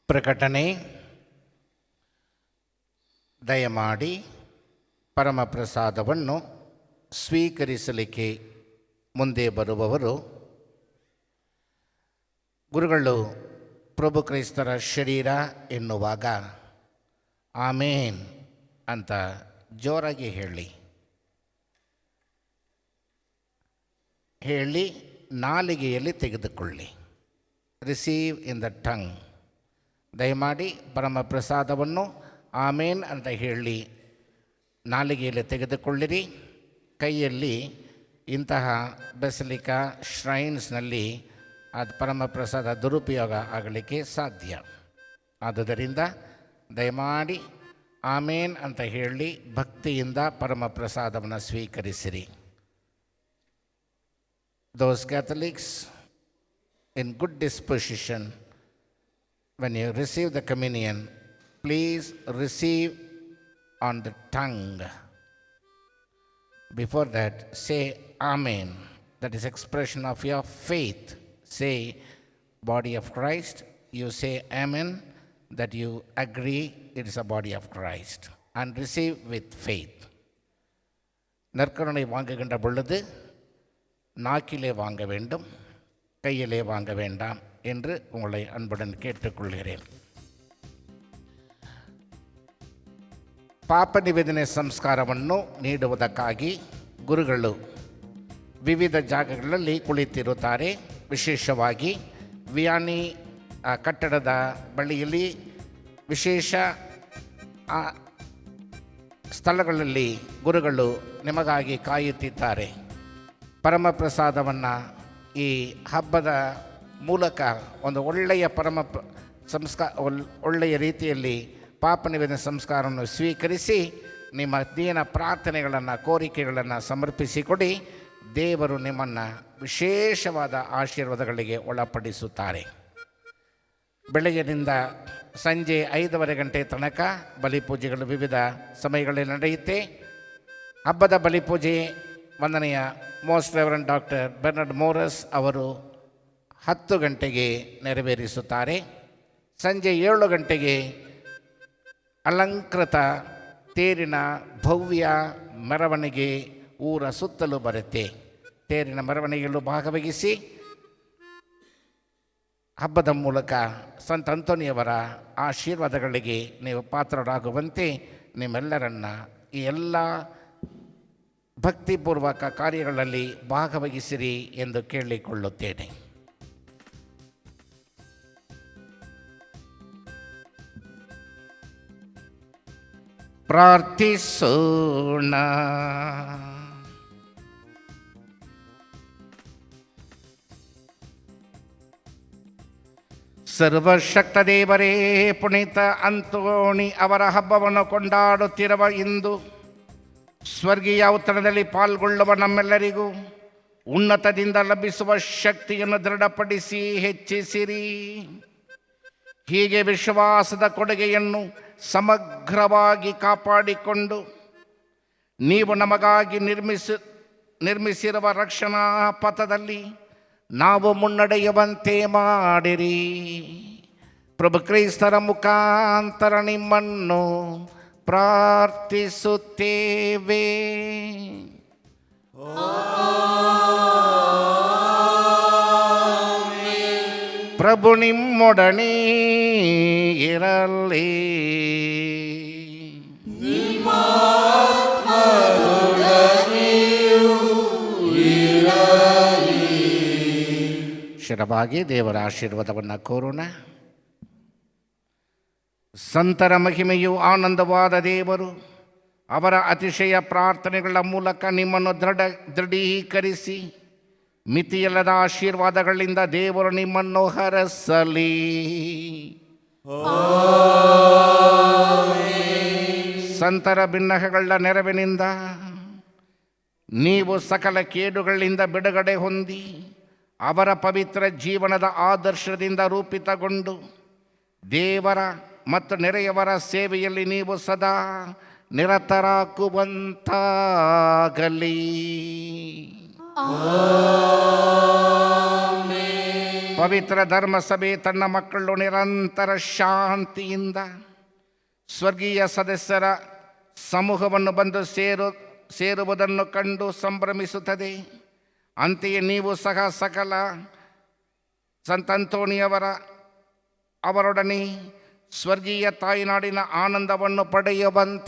ಪ್ರಕಟಣೆ. ದಯಮಾಡಿ ಪರಮಪ್ರಸಾದವನ್ನು ಸ್ವೀಕರಿಸಲಿಕ್ಕೆ ಮುಂದೆ ಬರುವವರು ಗುರುಗಳು ಪ್ರಭು ಕ್ರೈಸ್ತರ ಶರೀರ ಎನ್ನುವಾಗ ಆಮೇನ್ ಅಂತ ಜೋರಾಗಿ ಹೇಳಿ ನಾಲಿಗೆಯಲ್ಲಿ ತೆಗೆದುಕೊಳ್ಳಿ. Receive in the tongue. ದಯಮಾಡಿ ಪರಮಪ್ರಸಾದವನ್ನು ಆಮೇನ್ ಅಂತ ಹೇಳಿ ನಾಲಿಗೆಯಲ್ಲಿ ತೆಗೆದುಕೊಳ್ಳಿರಿ. ಕೈಯಲ್ಲಿ ಇಂತಹ ಬೆಸಲಿಕಾ ಶ್ರೈನ್ಸ್ನಲ್ಲಿ ಅದು ಪರಮಪ್ರಸಾದ ದುರುಪಯೋಗ ಆಗಲಿಕ್ಕೆ ಸಾಧ್ಯ. ಆದುದರಿಂದ ದಯಮಾಡಿ ಆಮೇನ್ ಅಂತ ಹೇಳಿ ಭಕ್ತಿಯಿಂದ ಪರಮಪ್ರಸಾದವನ್ನು ಸ್ವೀಕರಿಸಿರಿ. Those Catholics in good disposition, when you receive the communion, please receive on the tongue. Before that, say Amen. That is expression of your faith. Say body of Christ. You say Amen, that you agree it is a body of Christ. And receive with faith. நற்கருணை வாங்குகின்ற பொழுது நாக்கிலே வாங்க வேண்டும், கையிலே வாங்க வேண்டாம் என்று உங்களை அன்புடன் கேட்டுக்கொள்கிறேன். ಪಾಪ ನಿವೇದನೆ ಸಂಸ್ಕಾರವನ್ನು ನೀಡುವುದಕ್ಕಾಗಿ ಗುರುಗಳು ವಿವಿಧ ಜಾಗಗಳಲ್ಲಿ ಕುಳಿತಿರುತ್ತಾರೆ. ವಿಶೇಷವಾಗಿ ವಿಯಾನಿ ಕಟ್ಟಡದ ಬಳಿಯಲ್ಲಿ ವಿಶೇಷ ಸ್ಥಳಗಳಲ್ಲಿ ಗುರುಗಳು ನಿಮಗಾಗಿ ಕಾಯುತ್ತಿದ್ದಾರೆ. ಪರಮಪ್ರಸಾದವನ್ನು ಈ ಹಬ್ಬದ ಮೂಲಕ ಒಂದು ಒಳ್ಳೆಯ ಒಳ್ಳೆಯ ರೀತಿಯಲ್ಲಿ ಪಾಪ ನಿವೇದನೆ ಸಂಸ್ಕಾರವನ್ನು ಸ್ವೀಕರಿಸಿ ನಿಮ್ಮ ದೀನ ಪ್ರಾರ್ಥನೆಗಳನ್ನು, ಕೋರಿಕೆಗಳನ್ನು ಸಮರ್ಪಿಸಿಕೊಡಿ. ದೇವರು ನಿಮ್ಮನ್ನು ವಿಶೇಷವಾದ ಆಶೀರ್ವಾದಗಳಿಗೆ ಒಳಪಡಿಸುತ್ತಾರೆ. ಬೆಳಗ್ಗಿನಿಂದ ಸಂಜೆ 5:30 ಗಂಟೆ ತನಕ ಬಲಿಪೂಜೆಗಳು ವಿವಿಧ ಸಮಯಗಳಲ್ಲಿ ನಡೆಯುತ್ತೆ. ಹಬ್ಬದ ಬಲಿಪೂಜೆ ವಂದನೆಯ ಮೋಸ್ಟ್ ರೆವರೆಂಡ್ ಡಾಕ್ಟರ್ ಬೆರ್ನಾರ್ಡ್ ಮೋರಸ್ ಅವರು 10 ಗಂಟೆಗೆ ನೆರವೇರಿಸುತ್ತಾರೆ. ಸಂಜೆ 7 ಗಂಟೆಗೆ ಅಲಂಕೃತ ತೇರಿನ ಭವ್ಯ ಮೆರವಣಿಗೆ ಊರ ಸುತ್ತಲೂ ಬರುತ್ತೆ. ತೇರಿನ ಮೆರವಣಿಗೆಯಲ್ಲೂ ಭಾಗವಹಿಸಿ ಹಬ್ಬದ ಮೂಲಕ ಸಂತ ಅಂತೋನಿಯವರ ಆಶೀರ್ವಾದಗಳಿಗೆ ನೀವು ಪಾತ್ರರಾಗುವಂತೆ ನಿಮ್ಮೆಲ್ಲರನ್ನು ಈ ಎಲ್ಲ ಭಕ್ತಿಪೂರ್ವಕ ಕಾರ್ಯಗಳಲ್ಲಿ ಭಾಗವಹಿಸಿರಿ ಎಂದು ಕೇಳಿಕೊಳ್ಳುತ್ತೇನೆ. ಪ್ರಾರ್ಥಿಸೋಣ. ಸರ್ವಶಕ್ತ ದೇವರೇ, ಪುನೀತ ಅಂತೋಣಿ ಅವರ ಹಬ್ಬವನ್ನು ಕೊಂಡಾಡುತ್ತಿರುವ ಇಂದು ಸ್ವರ್ಗೀಯ ಔತಣದಲ್ಲಿ ಪಾಲ್ಗೊಳ್ಳುವ ನಮ್ಮೆಲ್ಲರಿಗೂ ಉನ್ನತದಿಂದ ಲಭಿಸುವ ಶಕ್ತಿಯನ್ನು ದೃಢಪಡಿಸಿ ಹೆಚ್ಚಿಸಿರಿ. ಹೀಗೆ ವಿಶ್ವಾಸದ ಕೊಡುಗೆಯನ್ನು ಸಮಗ್ರವಾಗಿ ಕಾಪಾಡಿಕೊಂಡು ನೀವು ನಮಗಾಗಿ ನಿರ್ಮಿಸಿರುವ ರಕ್ಷಣಾ ಪಥದಲ್ಲಿ ನಾವು ಮುನ್ನಡೆಯುವಂತೆ ಮಾಡಿರಿ. ಪ್ರಭು ಕ್ರೈಸ್ತರ ಮುಖಾಂತರ ನಿಮ್ಮನ್ನು ಪ್ರಾರ್ಥಿಸುತ್ತೇವೆ. ಪ್ರಭು ನಿಮ್ಮೊಡನೆ ಇರಲಿ. ಶಿರವಾಗಿ ದೇವರ ಆಶೀರ್ವಾದವನ್ನು ಕೋರೋಣ. ಸಂತರ ಮಹಿಮೆಯು ಆನಂದವಾದ ದೇವರು ಅವರ ಅತಿಶಯ ಪ್ರಾರ್ಥನೆಗಳ ಮೂಲಕ ನಿಮ್ಮನ್ನು ದೃಢೀಕರಿಸಿ ಮಿತಿಯಿಲ್ಲದ ಆಶೀರ್ವಾದಗಳಿಂದ ದೇವರು ನಿಮ್ಮನ್ನು ಹರಸಲಿ. ಸಂತರ ಬಿನ್ನಹಗಳ ನೆರವಿನಿಂದ ನೀವು ಸಕಲ ಕೇಡುಗಳಿಂದ ಬಿಡುಗಡೆ ಹೊಂದಿ ಅವರ ಪವಿತ್ರ ಜೀವನದ ಆದರ್ಶದಿಂದ ರೂಪಿತಗೊಂಡು ದೇವರ ಮತ್ತು ನೆರೆಯವರ ಸೇವೆಯಲ್ಲಿ ನೀವು ಸದಾ ನಿರತರಾಗುವಂತಾಗಲಿ. ಪವಿತ್ರ ಧರ್ಮಸಭೆ ತನ್ನ ಮಕ್ಕಳು ನಿರಂತರ ಶಾಂತಿಯಿಂದ ಸ್ವರ್ಗೀಯ ಸದಸ್ಯರ ಸಮೂಹವನ್ನು ಬಂದು ಸೇರುವುದನ್ನು ಕಂಡು ಸಂಭ್ರಮಿಸುತ್ತದೆ. ಅಂತೆಯೇ ನೀವು ಸಹ ಸಕಲ ಅವರೊಡನೆ ಸ್ವರ್ಗೀಯ ತಾಯಿನಾಡಿನ ಆನಂದವನ್ನು ಪಡೆಯುವಂತಾಗಲಿ.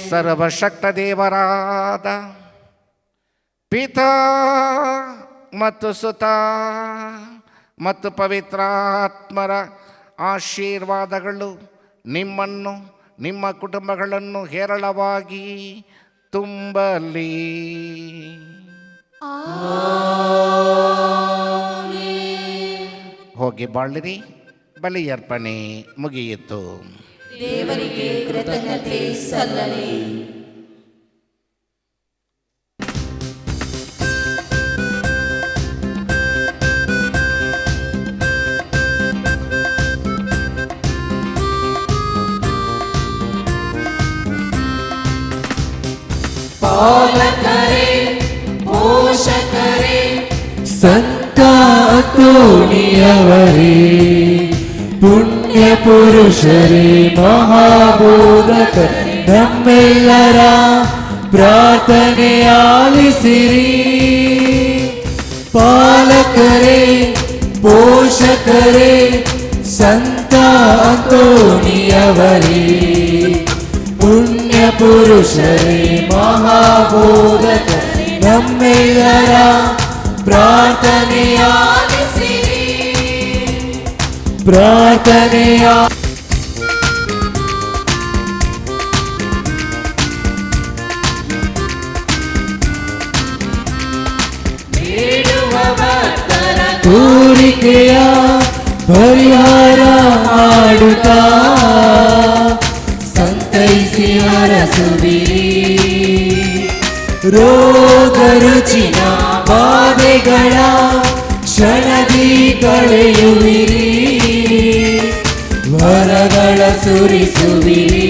ಸರ್ವಶಕ್ತ ದೇವರಾದ ಪಿತಾ ಮತ್ತು ಸುತ ಮತ್ತು ಪವಿತ್ರಾತ್ಮರ ಆಶೀರ್ವಾದಗಳು ನಿಮ್ಮನ್ನು ನಿಮ್ಮ ಕುಟುಂಬಗಳನ್ನು ಹೇರಳವಾಗಿ ತುಂಬಲಿ. ಹೋಗಿ ಬಾಳಿರಿ. ಬಲಿಯರ್ಪಣೆ ಮುಗಿಯಿತು. ದೇವರಿಗೆ ಕೃತಜ್ಞತೆ ಸಲ್ಲಲಿ. ಪಾಲಕರೇ, ಪೋಷಕರೇ, ಸಂತ ಅಂತೋಣಿಯವರೇ, ಪುಣ್ಯ ಪುರುಷರೇ, ಮಹಾಬೋಧಕರೇ, ನಮ್ಮೆಲ್ಲರ ಪ್ರಾರ್ಥನೆ ಆಲಿಸಿರಿ. ಪಾಲಕರೇ, ಪೋಷಕರೇ, ಸಂತ ಅಂತೋಣಿಯವರೇ, ಪುಣ್ಯ ಪುರುಷರೇ, ಮಹಾಬೋಧಕರೇ, ನಮ್ಮೆಲ್ಲರ ಪ್ರಾರ್ಥನೆಯ ಕೋರಿಕೆಯ ಪರಿಹಾರ ಮಾಡುತ್ತಾ ಸಂತೈಸಿ ಹರಸುವಿರಿ. ರೋಗ ರುಚಿನ ಬಾಧೆಗಳ ಕ್ಷಣದಿ ಕಳೆಯುವಿರಿ. ವರಗಳ ಸುರಿಸುವಿರಿ.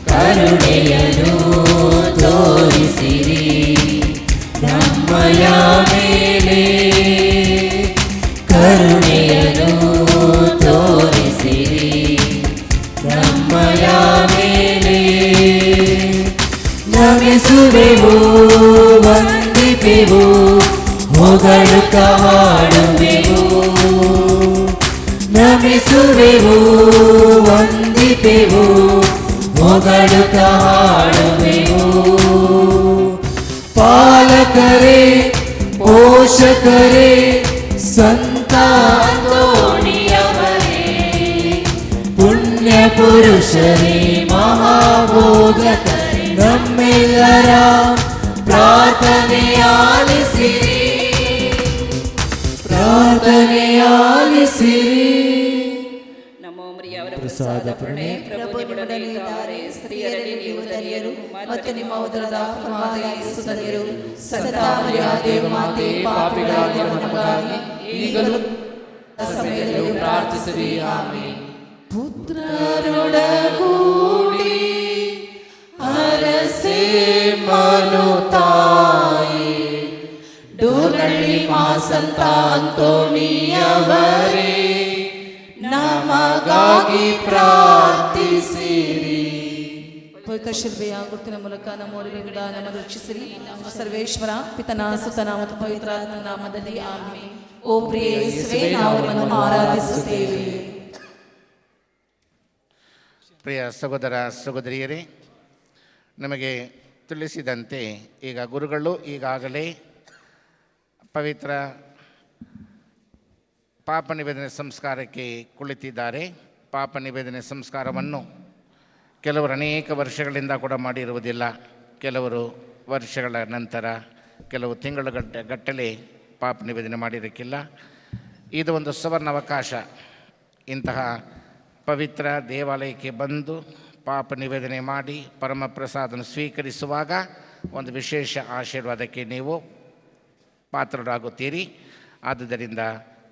ಕರುಣೆಯನ್ನು ತೋರಿಸಿರಿ ನಮ್ಮಯ ಮೇಲೆ. ಕರುಣೆಯನ್ನು ತೋರಿಸಿರಿ ನಮ್ಮಯ ಮೇಲೆ. ನಮಿಸುವೆವು, ವಂದಿಪೆವು, ಹೊಗಳುತ್ತ ಹಾಡುವೆವು. ನಮಿಸುವೆವು, ವಂದಿಪೆವು, ಹೊಗಳುತ್ತ ಹಾಡುವೆವು. ಪಾಲಕರೇ, ಪೋಷಕರೇ, ಸಂತ ಅಂತೋಣಿಯವರೇ, ಪುಣ್ಯ ಪುರುಷರೇ, ಮಹಾಬೋಧಕರೇ, ನಮ್ಮೆಲ್ಲರ ಪ್ರಾರ್ಥನೆ ಆಲಿಸಿರಿ. ಪ್ರಾರ್ಥನೆ ಆಲಿಸಿರಿ. ನಮೋ ಮರಿಯವರ ಪ್ರಸಾದ ಪೂರ್ಣೆ. ಪ್ರಭು ನಿಮ್ಮೊಡನಿದ್ದಾರೆ, ಸ್ತ್ರೀಯರಲ್ಲಿ ನೀವು ಧನ್ಯರು ಮತ್ತು ನಿಮ್ಮ ಉದರದ ಫಲವಾದ ಯೇಸು ಧನ್ಯರು. ಸಂತ ಮರಿಯಾದೆ ಮಾತೆ, ಪಾಪಿಗಳಾಗಿರುವ ನಮಗಾಗಿ ಈಗಲೂ ಸಮಯದಲ್ಲಿ ಪ್ರಾರ್ಥಿಸಿರಿ. ಆಮೆನ್. ಪುತ್ರರೊಡಗೂಡಿ ಹರಸೆ ಮನುತಾಯಿ, ಡೋರ್ನಳ್ಳಿ ಮಾ ಸಂತ ಅಂತೋಣಿಯವರೇ, ನಮಗಾಗಿ ಪ್ರಾರ್ಥಿಸಿರಿ. ಪವಿತ್ರ ಶಿಲ್ಬೆಯ ಗುರುತಿನ ಮೂಲಕ ನಮ್ಮವರಿಂದ ನಮ್ಮನ್ನು ರಕ್ಷಿಸಿರಿ. ನಮ್ಮ ಸರ್ವೇಶ್ವರ ಪಿತನ ಸುತನ ಮತ್ತು ಪವಿತ್ರ ನಾಮದಲ್ಲಿ ಆಮೆನ್. ಓ ಪ್ರಿಯ ಯೇಸುವೇ, ನಾವು ನಿಮ್ಮನ್ನು ಆರಾಧಿಸುತ್ತೇವೆ. ಪ್ರಿಯ ಸಹೋದರ ಸಹೋದರಿಯರೇ, ನಮಗೆ ತಿಳಿಸಿದಂತೆ ಈಗ ಗುರುಗಳು ಈಗಾಗಲೇ ಪವಿತ್ರ ಪಾಪ ನಿವೇದನೆ ಸಂಸ್ಕಾರಕ್ಕೆ ಕುಳಿತಿದ್ದಾರೆ. ಪಾಪ ನಿವೇದನೆ ಸಂಸ್ಕಾರವನ್ನು ಕೆಲವರು ಅನೇಕ ವರ್ಷಗಳಿಂದ ಕೂಡ ಮಾಡಿರುವುದಿಲ್ಲ, ಕೆಲವರು ವರ್ಷಗಳ ನಂತರ, ಕೆಲವು ಗಟ್ಟಲೆ ಪಾಪ ನಿವೇದನೆ ಮಾಡಿರೋಕ್ಕಿಲ್ಲ. ಇದು ಒಂದು ಸುವರ್ಣಾವಕಾಶ. ಇಂತಹ ಪವಿತ್ರ ದೇವಾಲಯಕ್ಕೆ ಬಂದು ಪಾಪ ನಿವೇದನೆ ಮಾಡಿ ಪರಮ ಪ್ರಸಾದನ ಸ್ವೀಕರಿಸುವಾಗ ಒಂದು ವಿಶೇಷ ಆಶೀರ್ವಾದಕ್ಕೆ ನೀವು ಪಾತ್ರರಾಗುತ್ತೀರಿ. ಆದುದರಿಂದ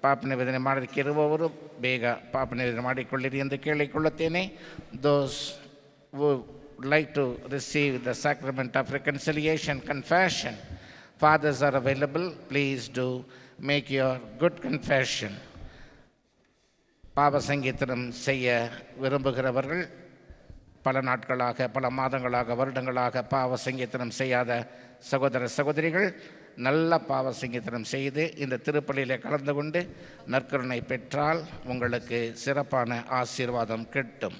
ಪಾಪ ನಿವೇದನೆ ಮಾಡೋದಕ್ಕಿರುವವರು ಬೇಗ ಪಾಪ ನಿವೇದನೆ ಮಾಡಿಕೊಳ್ಳಿರಿ ಎಂದು ಕೇಳಿಕೊಳ್ಳುತ್ತೇನೆ. ದೋಸ್ would like to receive the sacrament of reconciliation, confession, fathers are available. Please do make your good confession. பாவ சங்கீதனம் செய்ய விரும்புகிறவர்கள், பல நாட்களாக, பல மாதங்களாக, வருடங்களாக பாவ சங்கீதனம் செய்யாத சகோதர சகோதரிகள் நல்ல பாவ சங்கீதனம் செய்து இந்த திருப்பலியில் கலந்து கொண்டு நற்கருணை பெற்றால் உங்களுக்கு சிறப்பான ஆசீர்வாதம் கிட்டும்.